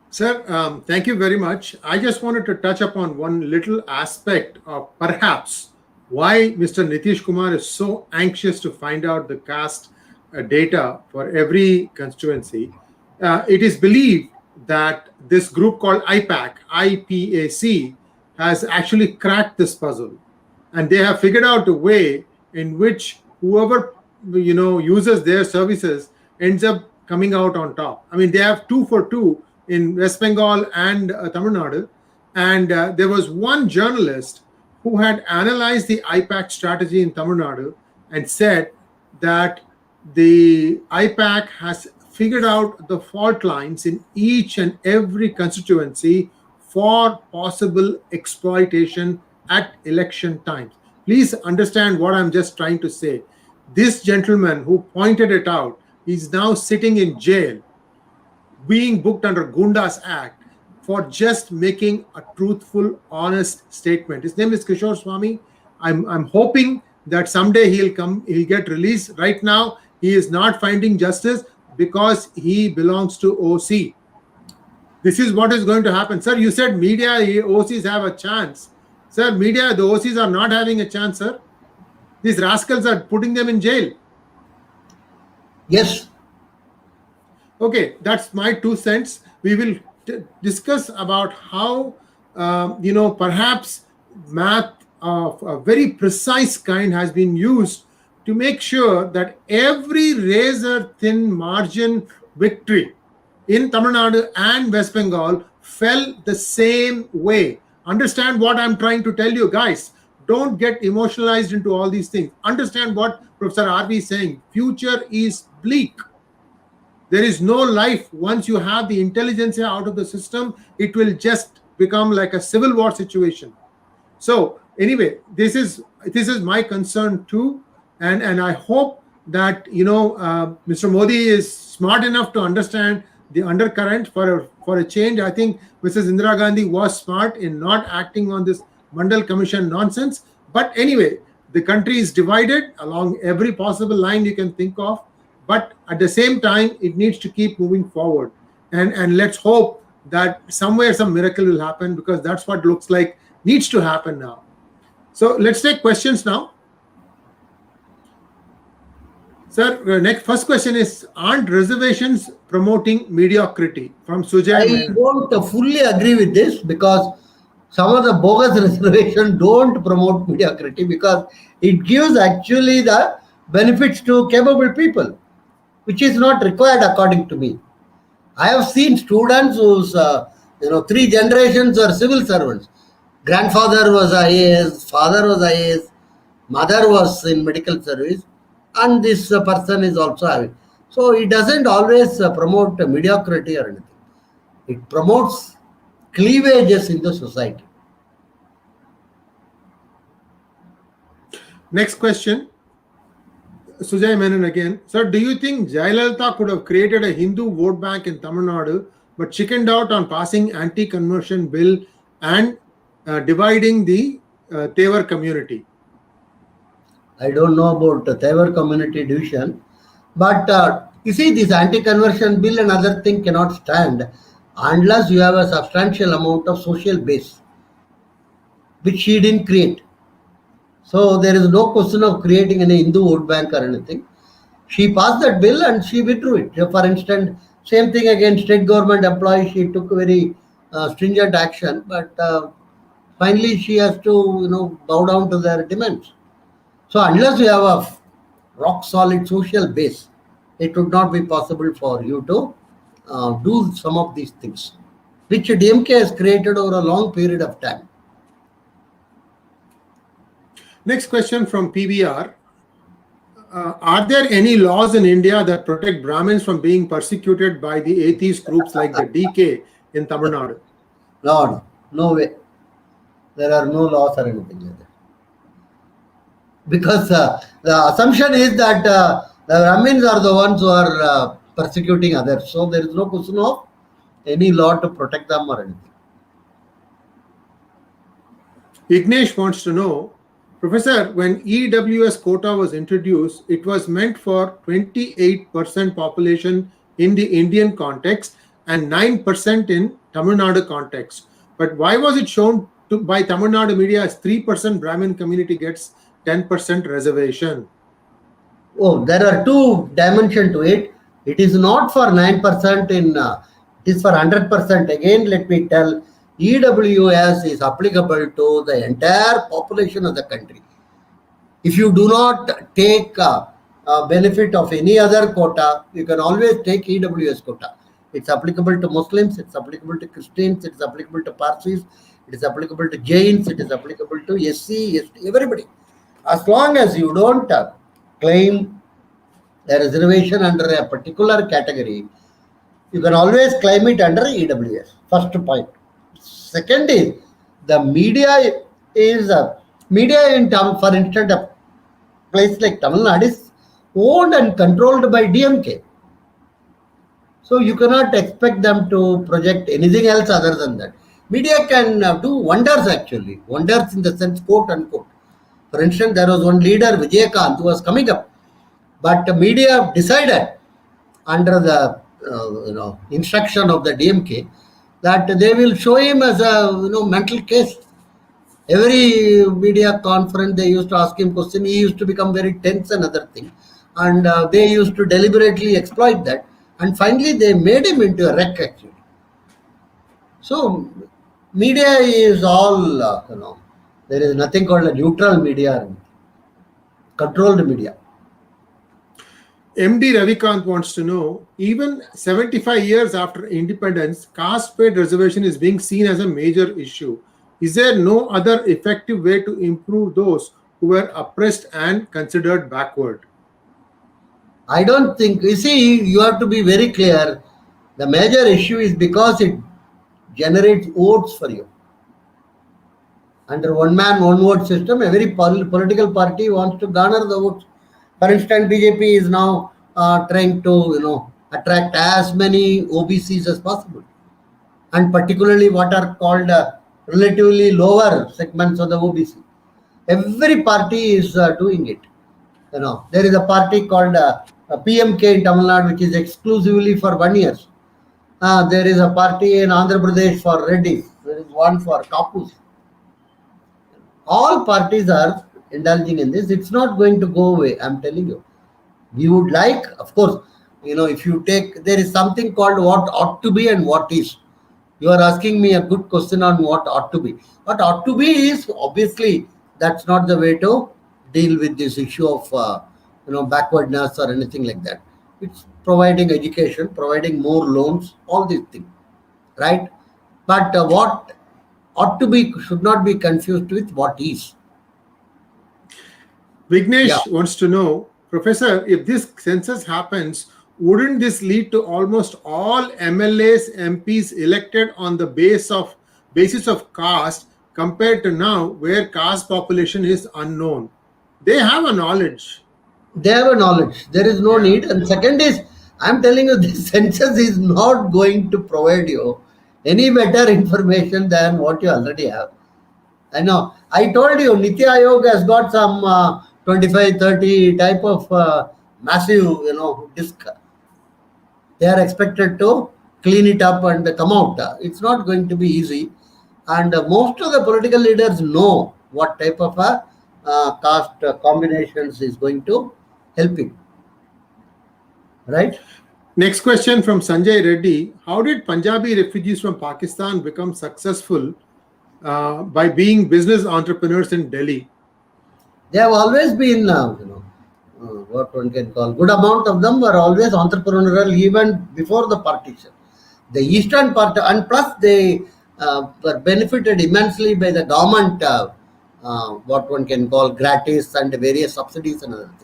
Sir, thank you very much. I just wanted to touch upon one little aspect of perhaps why Mr. Nitish Kumar is so anxious to find out the caste data for every constituency. It is believed that this group called IPAC, has actually cracked this puzzle, and they have figured out a way in which whoever uses their services ends up coming out on top. I mean, they have 2 for 2 in West Bengal and Tamil Nadu. And there was one journalist who had analyzed the IPAC strategy in Tamil Nadu and said that the IPAC has figured out the fault lines in each and every constituency for possible exploitation at election times. Please understand what I'm just trying to say. This gentleman who pointed it out is now sitting in jail, being booked under Gundas Act for just making a truthful, honest statement. His name is Kishore Swami. I'm hoping that someday he'll get released. Right now, he is not finding justice because he belongs to OC. This is what is going to happen. Sir, you said media, OCs have a chance. Sir, media, the OCs are not having a chance, sir. These rascals are putting them in jail. Yes. Okay, that's my 2 cents. We will discuss about how, perhaps math of a very precise kind has been used to make sure that every razor-thin margin victory in Tamil Nadu and West Bengal fell the same way. Understand what I'm trying to tell you, guys. Don't get emotionalized into all these things. Understand what Professor R V is saying. Future is bleak. There is no life. Once you have the intelligentsia out of the system, it will just become like a civil war situation. So anyway, this is my concern too. And I hope that, Mr. Modi is smart enough to understand the undercurrent for a change. I think Mrs. Indira Gandhi was smart in not acting on this Mandal Commission nonsense. But anyway, the country is divided along every possible line you can think of. But at the same time, it needs to keep moving forward. And let's hope that somewhere some miracle will happen, because that's what looks like needs to happen now. So let's take questions now. Sir, first question is, aren't reservations promoting mediocrity? From Sujay. I don't fully agree with this, because some of the bogus reservations don't promote mediocrity, because it gives actually the benefits to capable people, which is not required according to me. I have seen students whose 3 generations are civil servants. Grandfather was IAS, father was IAS, mother was in medical service, and this person is also having. So it doesn't always promote mediocrity or anything. It promotes cleavages in the society. Next question. Sujay Menon again. Sir, do you think Jayalalitha could have created a Hindu vote bank in Tamil Nadu, but chickened out on passing anti-conversion bill and dividing the Tevar community? I don't know about the Tevar community division, but you see, this anti-conversion bill and other thing cannot stand unless you have a substantial amount of social base, which she didn't create. So there is no question of creating any Hindu vote bank or anything. She passed that bill and she withdrew it. For instance, same thing against state government employees. She took very stringent action, but finally she has to bow down to their demands. So unless you have a rock solid social base, it would not be possible for you to do some of these things, which DMK has created over a long period of time. Next question from PBR. Are there any laws in India that protect Brahmins from being persecuted by the atheist groups like the DK in Tamil Nadu? No way. There are no laws or anything like that. Because the assumption is that the Brahmins are the ones who are persecuting others. So there is no question of any law to protect them or anything. Ignesh wants to know, Professor, when EWS quota was introduced, it was meant for 28% population in the Indian context and 9% in Tamil Nadu context. But why was it shown by Tamil Nadu media as 3% Brahmin community gets 10% reservation? Oh, there are 2 dimensions to it. It is not for 9% it is for 100%. Again, let me tell, EWS is applicable to the entire population of the country. If you do not take benefit of any other quota, you can always take EWS quota. It's applicable to Muslims, it's applicable to Christians, it's applicable to Parsis, it is applicable to Jains, it is applicable to SC, ST, everybody. As long as you don't claim a reservation under a particular category, you can always claim it under EWS. First point. Second is the media is media in term, for instance, a place like Tamil Nadu is owned and controlled by DMK. So you cannot expect them to project anything else other than that. Media can do wonders actually, wonders in the sense quote unquote. For instance, there was one leader, Vijayakant, who was coming up, but the media decided under the instruction of the DMK that they will show him as a mental case. Every media conference they used to ask him question. He used to become very tense and other thing, and they used to deliberately exploit that. And finally, they made him into a wreck actually. So, media is all there is nothing called a neutral media, controlled media. MD Ravikant wants to know, even 75 years after independence, caste-based reservation is being seen as a major issue. Is there no other effective way to improve those who were oppressed and considered backward? I don't think, you see, you have to be very clear. The major issue is because it generates votes for you. Under one man, one vote system, every political party wants to garner the votes. For instance, BJP is now trying to, attract as many OBCs as possible. And particularly what are called relatively lower segments of the OBC. Every party is doing it. There is a party called PMK in Tamil Nadu, which is exclusively for 1 year. There is a party in Andhra Pradesh for Reddys. There is one for Kapus. All parties are indulging in this. It's not going to go away, I'm telling you. We would like, of course, if you take, there is something called what ought to be and what is. You are asking me a good question on what ought to be. What ought to be is, obviously, that's not the way to deal with this issue of backwardness or anything like that. It's providing education, providing more loans, all these things, right? But what ought to be should not be confused with what is. Vignesh wants to know, Professor, if this census happens, wouldn't this lead to almost all MLAs, MPs elected on the basis of caste compared to now where caste population is unknown? They have a knowledge. They have a knowledge. There is no need. And second is, I'm telling you, this census is not going to provide you any better information than what you already have. I know. I told you, Niti Aayog has got some 25, 30 type of massive, disk. They are expected to clean it up and come out. It's not going to be easy. And most of the political leaders know what type of caste combinations is going to help it. Right? Next question from Sanjay Reddy. How did Punjabi refugees from Pakistan become successful by being business entrepreneurs in Delhi? They have always been, what one can call, good amount of them were always entrepreneurial even before the partition. The eastern part, and plus they were benefited immensely by the government, what one can call gratis and various subsidies and other things.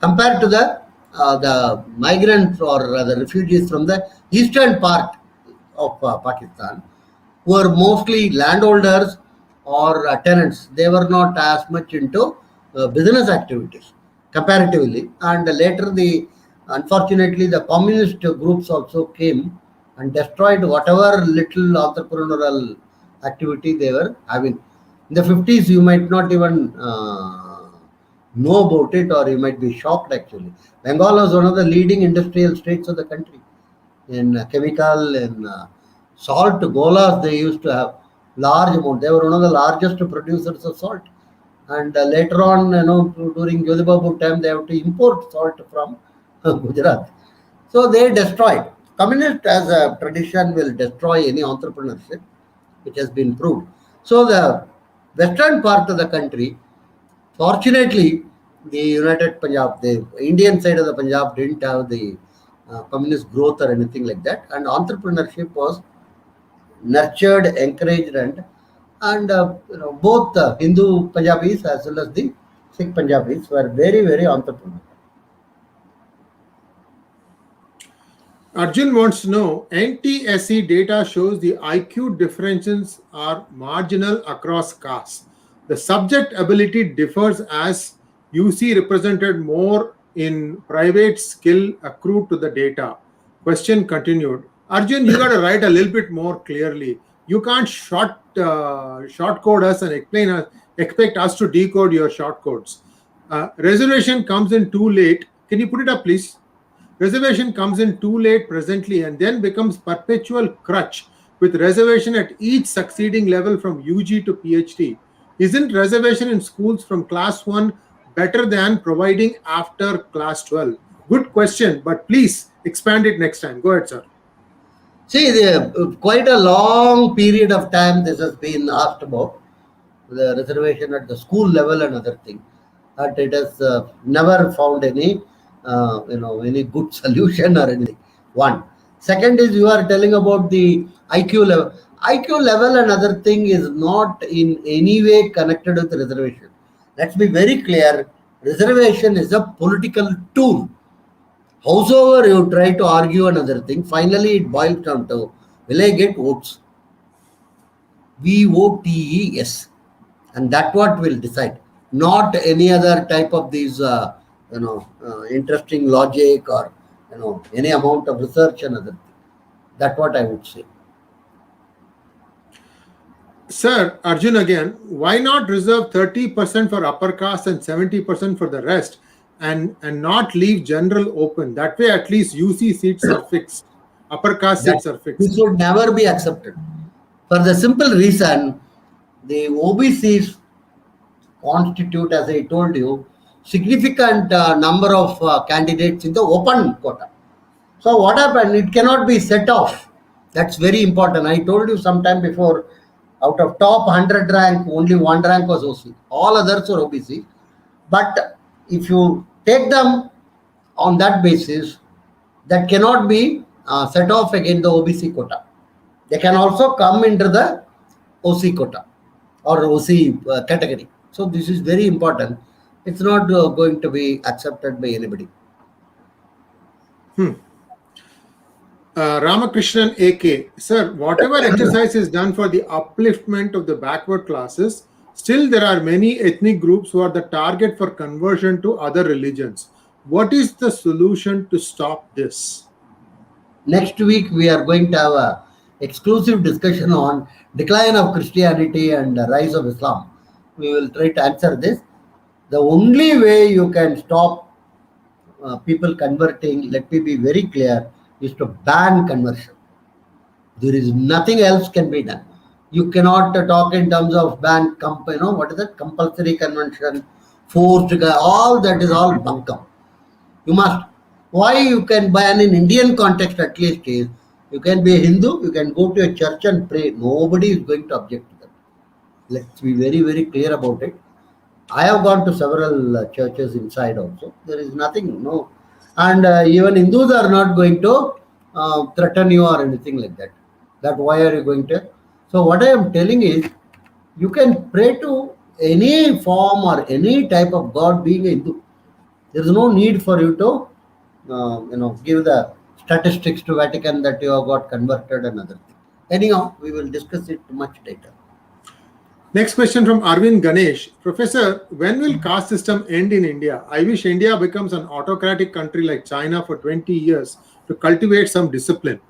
Compared to the migrants or the refugees from the eastern part of Pakistan, who were mostly landholders or tenants, they were not as much into business activities comparatively. And later, unfortunately, the communist groups also came and destroyed whatever little entrepreneurial activity they were having. In the 50s, you might not even know about it, or you might be shocked actually. Bengal was one of the leading industrial states of the country in chemical and salt. Golas, they used to have large amount. They were one of the largest producers of salt. And later on, during Jodhi Babu time, they have to import salt from Gujarat. So they destroyed. Communist as a tradition will destroy any entrepreneurship, which has been proved. So the western part of the country, fortunately, the United Punjab, the Indian side of the Punjab didn't have the communist growth or anything like that. And entrepreneurship was nurtured, encouraged, and both Hindu Punjabis as well as the Sikh Punjabis were very, very entrepreneurial. Arjun wants to know, NTSE data shows the IQ differences are marginal across castes. The subject ability differs as UC represented more in private skill accrued to the data. Question continued. Arjun, you got to write a little bit more clearly. You can't short code us and expect us to decode your short codes. Reservation comes in too late. Can you put it up, please? Reservation comes in too late presently and then becomes perpetual crutch with reservation at each succeeding level from UG to PhD. Isn't reservation in schools from class 1 better than providing after class 12? Good question, but please expand it next time. Go ahead, sir. See, quite a long period of time this has been asked about, the reservation at the school level and other thing. But it has never found any any good solution or anything. One. Second is, you are telling about the IQ level. IQ level and other thing is not in any way connected with reservation. Let's be very clear. Reservation is a political tool. Howsoever you try to argue another thing, finally it boils down to, will I get votes? VOTES. And that's what will decide. Not any other type of these interesting logic or any amount of research and other thing. That's what I would say. Sir, Arjun again, why not reserve 30% for upper caste and 70% for the rest and not leave general open? That way at least UC seats are fixed. Upper caste seats are fixed. This would never be accepted. For the simple reason, the OBCs constitute, as I told you, significant number of candidates in the open quota. So what happened? It cannot be set off. That's very important. I told you sometime before, out of top 100 rank, only one rank was OC. All others were OBC. But if you take them on that basis, that cannot be set off against the OBC quota. They can also come into the OC quota or OC category. So this is very important. It's not going to be accepted by anybody. Ramakrishnan AK, sir, whatever exercise is done for the upliftment of the backward classes, still there are many ethnic groups who are the target for conversion to other religions. What is the solution to stop this? Next week, we are going to have an exclusive discussion on decline of Christianity and the rise of Islam. We will try to answer this. The only way you can stop people converting, let me be very clear, is to ban conversion. There is nothing else can be done. You cannot talk in terms of ban, what is that? Compulsory conversion, forced, all that is all bunkum. You must. Why you can ban in Indian context at least is, you can be a Hindu, you can go to a church and pray. Nobody is going to object to that. Let's be very, very clear about it. I have gone to several churches inside also. There is nothing, no. And even Hindus are not going to threaten you or anything like that. That why are you going to? So what I am telling is, you can pray to any form or any type of God being a Hindu. There is no need for you to, give the statistics to Vatican that you have got converted and other things. Anyhow, we will discuss it much later. Next question from Arvind Ganesh. Professor, when will caste system end in India? I wish India becomes an autocratic country like China for 20 years to cultivate some discipline.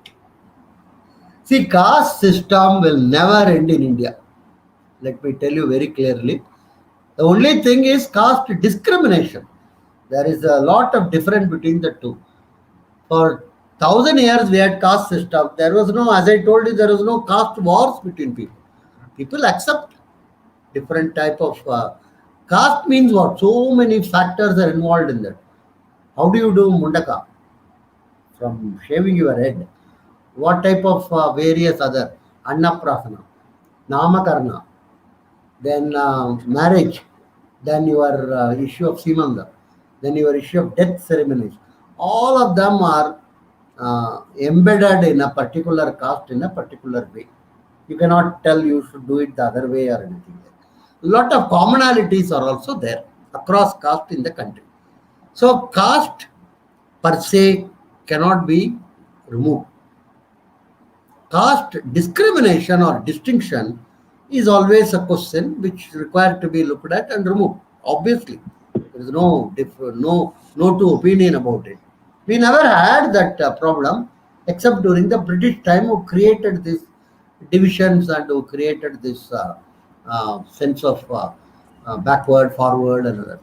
See, caste system will never end in India. Let me tell you very clearly. The only thing is caste discrimination. There is a lot of difference between the two. For 1,000 years we had caste system. There was no, as I told you, there was no caste wars between people. People accept different type of caste means what? So many factors are involved in that. How do you do mundaka? From shaving your head. What type of various other annaprasana, namakarna, then marriage, then your issue of simanga, then your issue of death ceremonies. All of them are embedded in a particular caste in a particular way. You cannot tell you should do it the other way or anything. A lot of commonalities are also there across caste in the country. So caste per se cannot be removed. Caste discrimination or distinction is always a question which required to be looked at and removed. Obviously, there is no two opinion about it. We never had that problem except during the British time, who created these divisions and who created this sense of backward, forward, and other.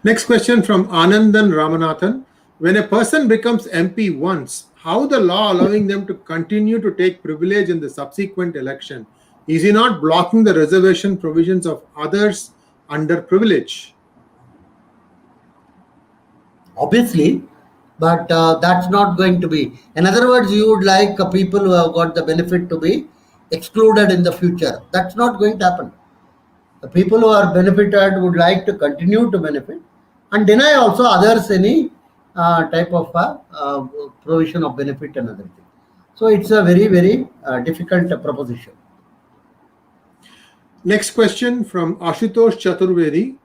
Next question from Anandan Ramanathan. When a person becomes MP once, how the law allowing them to continue to take privilege in the subsequent election? Is he not blocking the reservation provisions of others under privilege? Obviously, but that's not going to be. In other words, you would like people who have got the benefit to be excluded in the future. That's not going to happen. The people who are benefited would like to continue to benefit and deny also others any type of provision of benefit and other thing. So it's a very, very difficult proposition. Next question from Ashutosh Chaturvedi.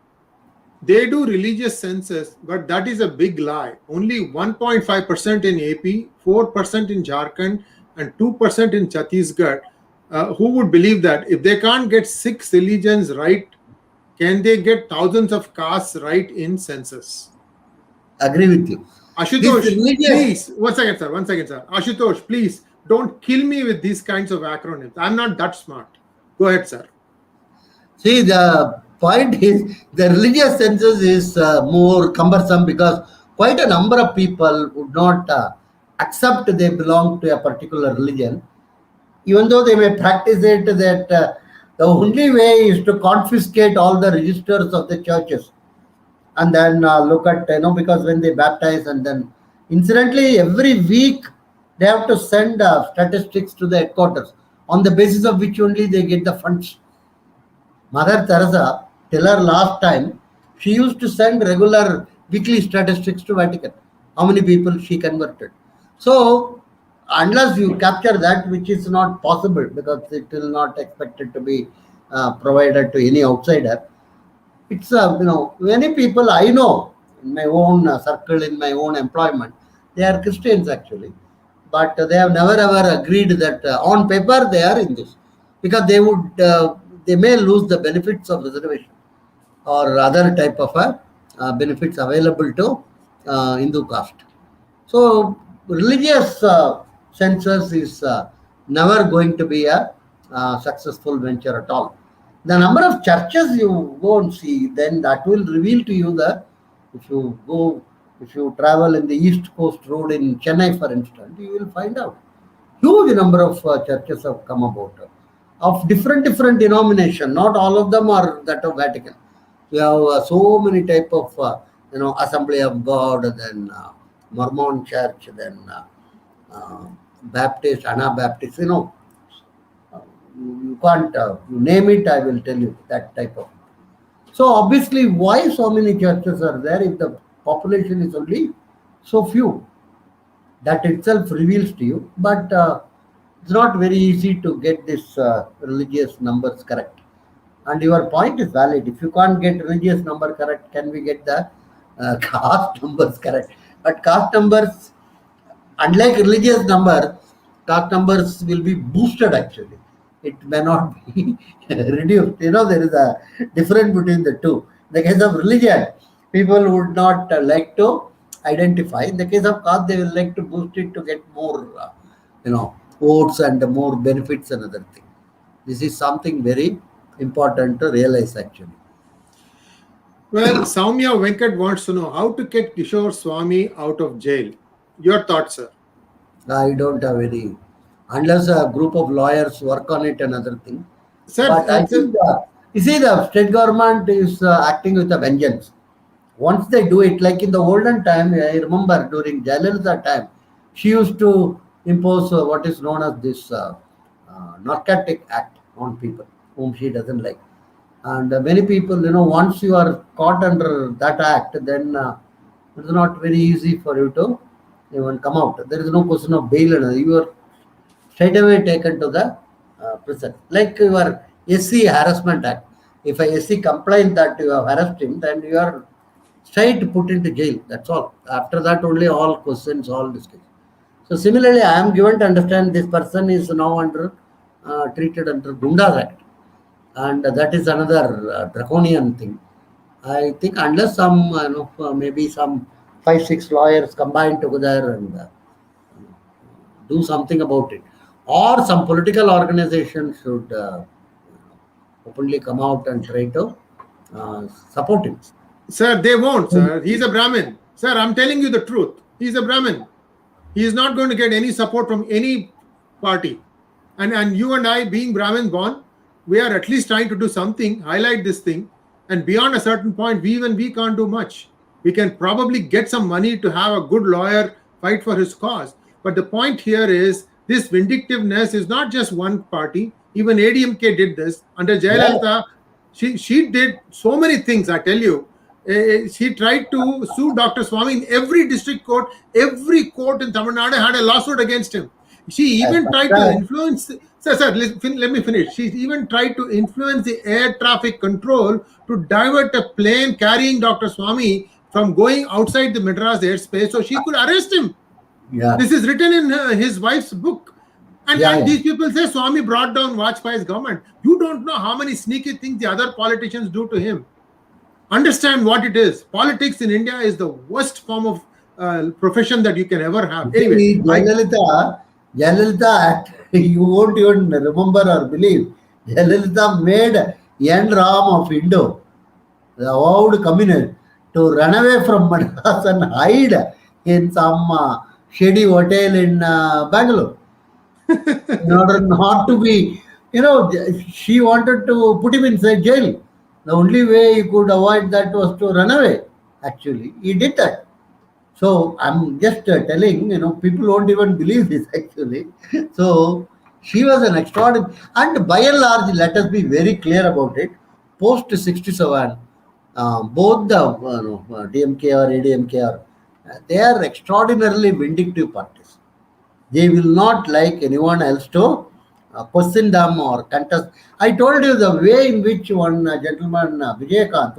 They do religious census, but that is a big lie. Only 1.5% in AP, 4% in Jharkhand, and 2% in Chhattisgarh. Who would believe that? If they can't get 6 religions right, can they get thousands of castes right in census? Agree with you. Ashutosh, please, one second, sir. Ashutosh, please don't kill me with these kinds of acronyms. I'm not that smart. Go ahead, sir. See, the point is the religious census is more cumbersome because quite a number of people would not accept they belong to a particular religion, even though they may practice it. That the only way is to confiscate all the registers of the churches and then look at, because when they baptize and then incidentally every week they have to send statistics to the headquarters on the basis of which only they get the funds. Mother Teresa, till her last time, she used to send regular weekly statistics to Vatican. How many people she converted. So, unless you capture that, which is not possible because it will not expected to be provided to any outsider. It's, many people I know in my own circle, in my own employment, they are Christians actually. But they have never ever agreed that on paper they are in this. Because they may lose the benefits of reservation or other type of benefits available to Hindu caste. So religious census is never going to be a successful venture at all. The number of churches you go and see, then that will reveal to you that if you travel in the East Coast Road in Chennai, for instance, you will find out huge number of churches have come about of different denomination. Not all of them are that of Vatican. We have so many type of Assembly of God, then Mormon Church, then Baptist, Anabaptist. You can't you name it. I will tell you that type of. So obviously, why so many churches are there if the population is only so few? That itself reveals to you, but it's not very easy to get this religious numbers correct. And your point is valid. If you can't get religious number correct, can we get the caste numbers correct? But caste numbers, unlike religious number, caste numbers will be boosted actually. It may not be reduced. There is a difference between the two. In the case of religion, people would not like to identify. In the case of caste, they will like to boost it to get more, votes and more benefits and other thing. This is something very important to realize actually. Well, Soumya Venkat wants to know how to get Kishore Swami out of jail. Your thoughts, sir? I don't have any, unless a group of lawyers work on it, another thing. Sir, but I think, you see, the state government is acting with a vengeance. Once they do it, like in the olden time, I remember during Jayalalitha time, she used to impose what is known as this narcotic act on people whom she doesn't like. And many people, once you are caught under that act, then It's not very easy for you to even come out. There is no question of bail, and you are straight away taken to the prison. Like your SC harassment act. If a SC complains that you have harassed him, then you are straight put into jail. That's all. After that, only all questions, all discussion. So similarly, I am given to understand this person is now under treated under Gundas Act, and that is another draconian thing. I think unless some maybe some 5 6 lawyers combine together and do something about it, or some political organization should openly come out and try to support him. Sir, they won't, sir. He's a Brahmin. Sir, I'm telling you the truth. He's a Brahmin. He is not going to get any support from any party. And you and I, being Brahmin born, we are at least trying to do something, highlight this thing. And beyond a certain point, we can't do much. We can probably get some money to have a good lawyer fight for his cause. But the point here is this vindictiveness is not just one party. Even ADMK did this. Under Jayalalitha, she did so many things, I tell you. She tried to sue Dr. Swami in every district court. Every court in Tamil Nadu had a lawsuit against him. She even tried to influence... Sir, let me finish. She even tried to influence the air traffic control to divert a plane carrying Dr. Swami from going outside the Madras airspace so she could arrest him. Yeah. This is written in his wife's book. And these people say Swami brought down Vajpayee's government. You don't know how many sneaky things the other politicians do to him. Understand what it is. Politics in India is the worst form of profession that you can ever have. Anyway, Jayalalitha Act, you won't even remember or believe. Jayalalitha made N. Ram of Indo, the avowed communist, to run away from Madras and hide in some shady hotel in Bangalore. In order not to be, she wanted to put him inside jail. The only way he could avoid that was to run away. Actually, he did that. So I'm just telling, people won't even believe this actually. So she was an extraordinary, and by and large, let us be very clear about it. Post 67, both the DMK or ADMK they are extraordinarily vindictive parties. They will not like anyone else to question them or contest. I told you the way in which one gentleman, Vijayakant,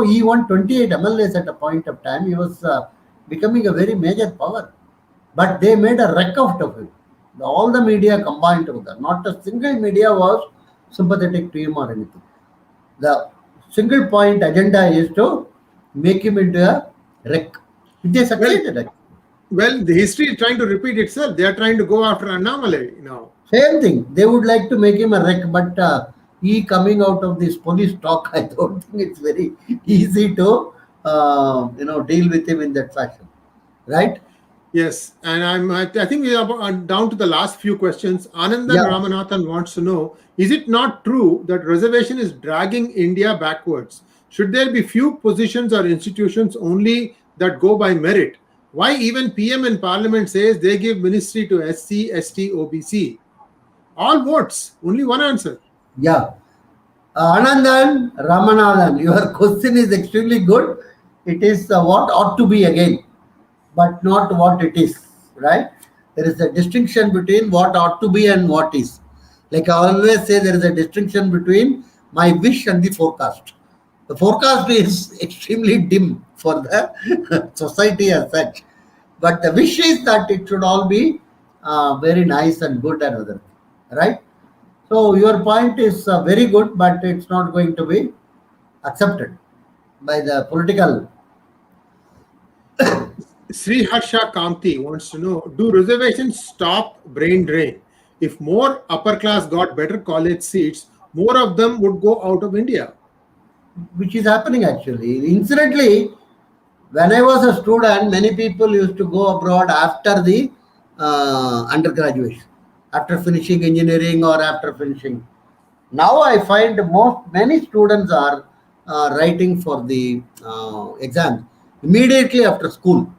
he won 28 MLAs at a point of time. He was becoming a very major power. But they made a wreck out of him. All the media combined together. Not a single media was sympathetic to him or anything. The single point agenda is to make him into a wreck. They succeeded. Well, the history is trying to repeat itself. They are trying to go after Annamalai now. Same thing. They would like to make him a wreck, but he coming out of this police talk, I don't think it's very easy to deal with him in that fashion, right? Yes, and I think we are down to the last few questions. Anandan Ramanathan wants to know: is it not true that reservation is dragging India backwards? Should there be few positions or institutions only that go by merit? Why even PM in Parliament says they give ministry to SC, ST, OBC? All votes, only one answer. Yeah. Anandan Ramanathan, your question is extremely good. It is what ought to be again, but not what it is, right? There is a distinction between what ought to be and what is. Like I always say, there is a distinction between my wish and the forecast. The forecast is extremely dim for the society as such. But the wish is that it should all be very nice and good and other, right? So your point is very good, but it's not going to be accepted by the political. Sri Harsha Kamti wants to know: do reservations stop brain drain? If more upper class got better college seats, more of them would go out of India. Which is happening actually. Incidentally, when I was a student, many people used to go abroad after the undergraduation, after finishing engineering or after finishing. Now I find many students are writing for the exams immediately after school.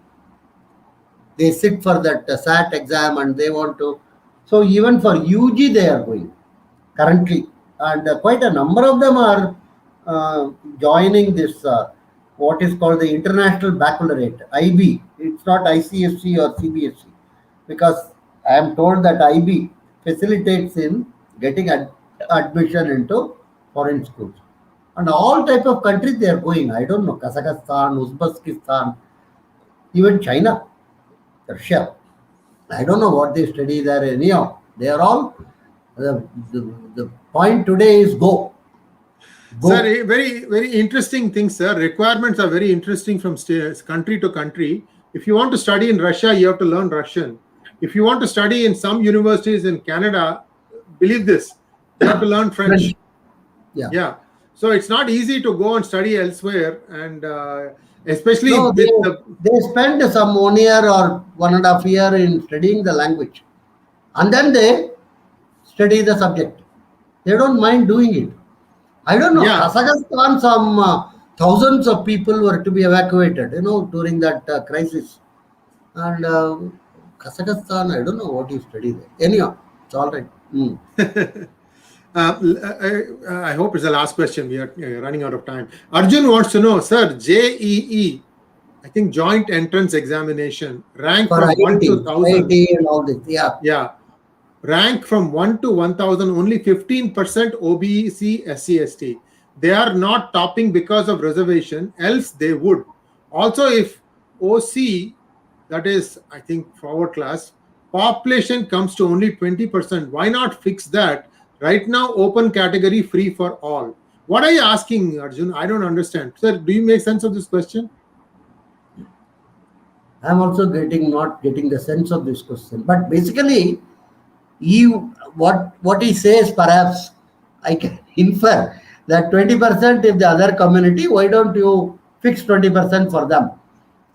They sit for that SAT exam and they want to. So even for UG they are going currently, and quite a number of them are joining this what is called the International Baccalaureate, IB. It's not ICSC or CBSC, because I am told that IB facilitates in getting admission into foreign schools. And all type of countries they are going. I don't know, Kazakhstan, Uzbekistan, even China, Russia. I don't know what they study there anyhow. They are all, the point today is go. Sir, very, very interesting thing, sir. Requirements are very interesting from country to country. If you want to study in Russia, you have to learn Russian. If you want to study in some universities in Canada, believe this, you have to learn French. Yeah. So it's not easy to go and study elsewhere, and especially they spend some 1 year or 1.5 years in studying the language, and then they study the subject. They don't mind doing it. I don't know. Yeah. Kazakhstan, some thousands of people were to be evacuated, during that crisis. And Kazakhstan, I don't know what you study there. Anyhow, it's all right. I hope it's the last question. We are running out of time. Arjun wants to know, sir, JEE, I think Joint Entrance Examination, rank For from IIT, 1 to 1,000. IIT and all this, yeah. Yeah. Rank from 1 to 1,000, only 15% OBC, SC, ST. They are not topping because of reservation, else they would. Also, if OC, that is, I think, forward class, population comes to only 20%, why not fix that? Right now, open category free for all. What are you asking, Arjun? I don't understand. Sir, do you make sense of this question? I'm also not getting the sense of this question. But basically, what he says, perhaps I can infer that 20% if the other community, why don't you fix 20% for them?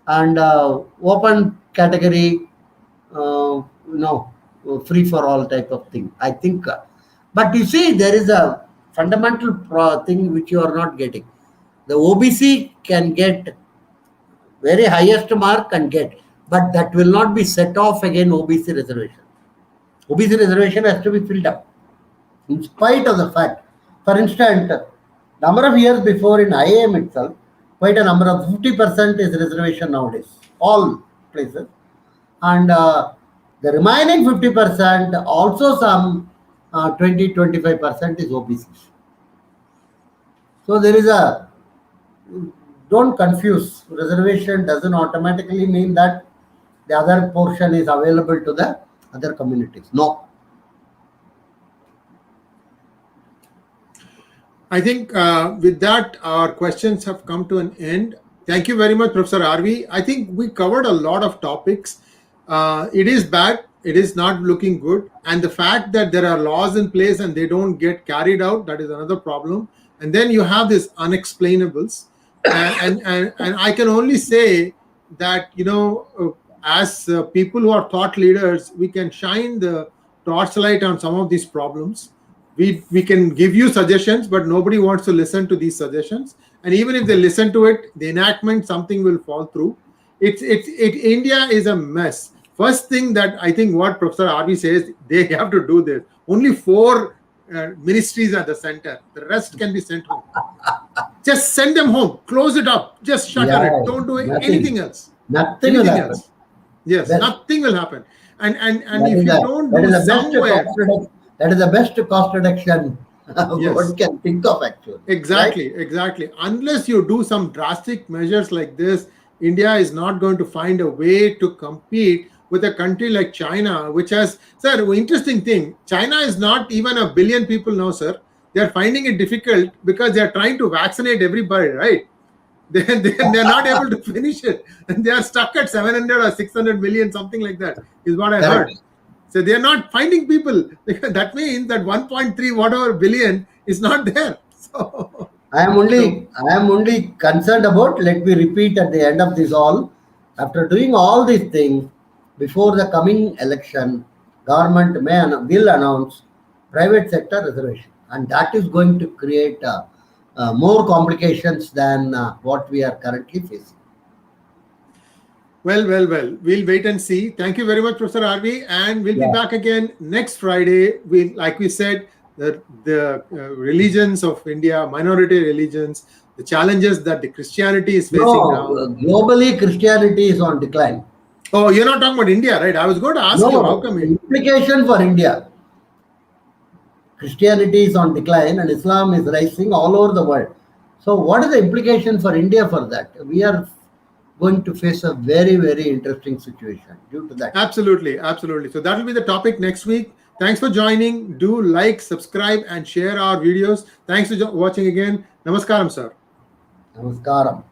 And open category, free for all type of thing. I think, but you see, there is a fundamental thing which you are not getting. The OBC can get very highest mark and get, but that will not be set off again OBC reservation. OBC reservation has to be filled up, in spite of the fact. For instance, number of years before in IAM itself, quite a number of 50% is reservation nowadays, all places. And the remaining 50%, also some 20-25% is OBCs. So there is don't confuse, reservation doesn't automatically mean that the other portion is available to the other communities. No. I think with that, our questions have come to an end. Thank you very much, Professor RV. I think we covered a lot of topics. It is bad. It is not looking good. And the fact that there are laws in place and they don't get carried out, that is another problem. And then you have these unexplainables. And I can only say that, as people who are thought leaders, we can shine the torchlight on some of these problems. We can give you suggestions, but nobody wants to listen to these suggestions. And even if they listen to it, the enactment, something will fall through. India is a mess. First thing that I think what Professor RV says, they have to do this. Only 4 ministries at the center. The rest can be sent home. Just send them home. Close it up. Just shutter it. Don't do anything else. Nothing will happen. Else. Yes, nothing will happen. And if you don't do somewhere, that is the best cost reduction one can think of, actually. Exactly, right? Exactly. Unless you do some drastic measures like this, India is not going to find a way to compete with a country like China, which has, sir, interesting thing, China is not even 1 billion people now, sir. They are finding it difficult because they are trying to vaccinate everybody, right? They're not able to finish it. And they are stuck at 700 or 600 million, something like that, is what I heard. So they are not finding people. That means that 1.3 whatever billion is not there. So I am only concerned about, let me repeat at the end of this all, after doing all these things, before the coming election, government will announce private sector reservation. And that is going to create more complications than what we are currently facing. Well. We'll wait and see. Thank you very much, Professor RV. And we'll be back again next Friday. Like we said, the religions of India, minority religions, the challenges that the Christianity is facing now. Globally, Christianity is on decline. Oh, you're not talking about India, right? I was going to ask you, how come? Implication for India. Christianity is on decline and Islam is rising all over the world. So what is the implication for India for that? We are going to face a very, very interesting situation due to that. Absolutely, absolutely. So that will be the topic next week. Thanks for joining. Do like, subscribe, and share our videos. Thanks for watching again. Namaskaram, sir. Namaskaram.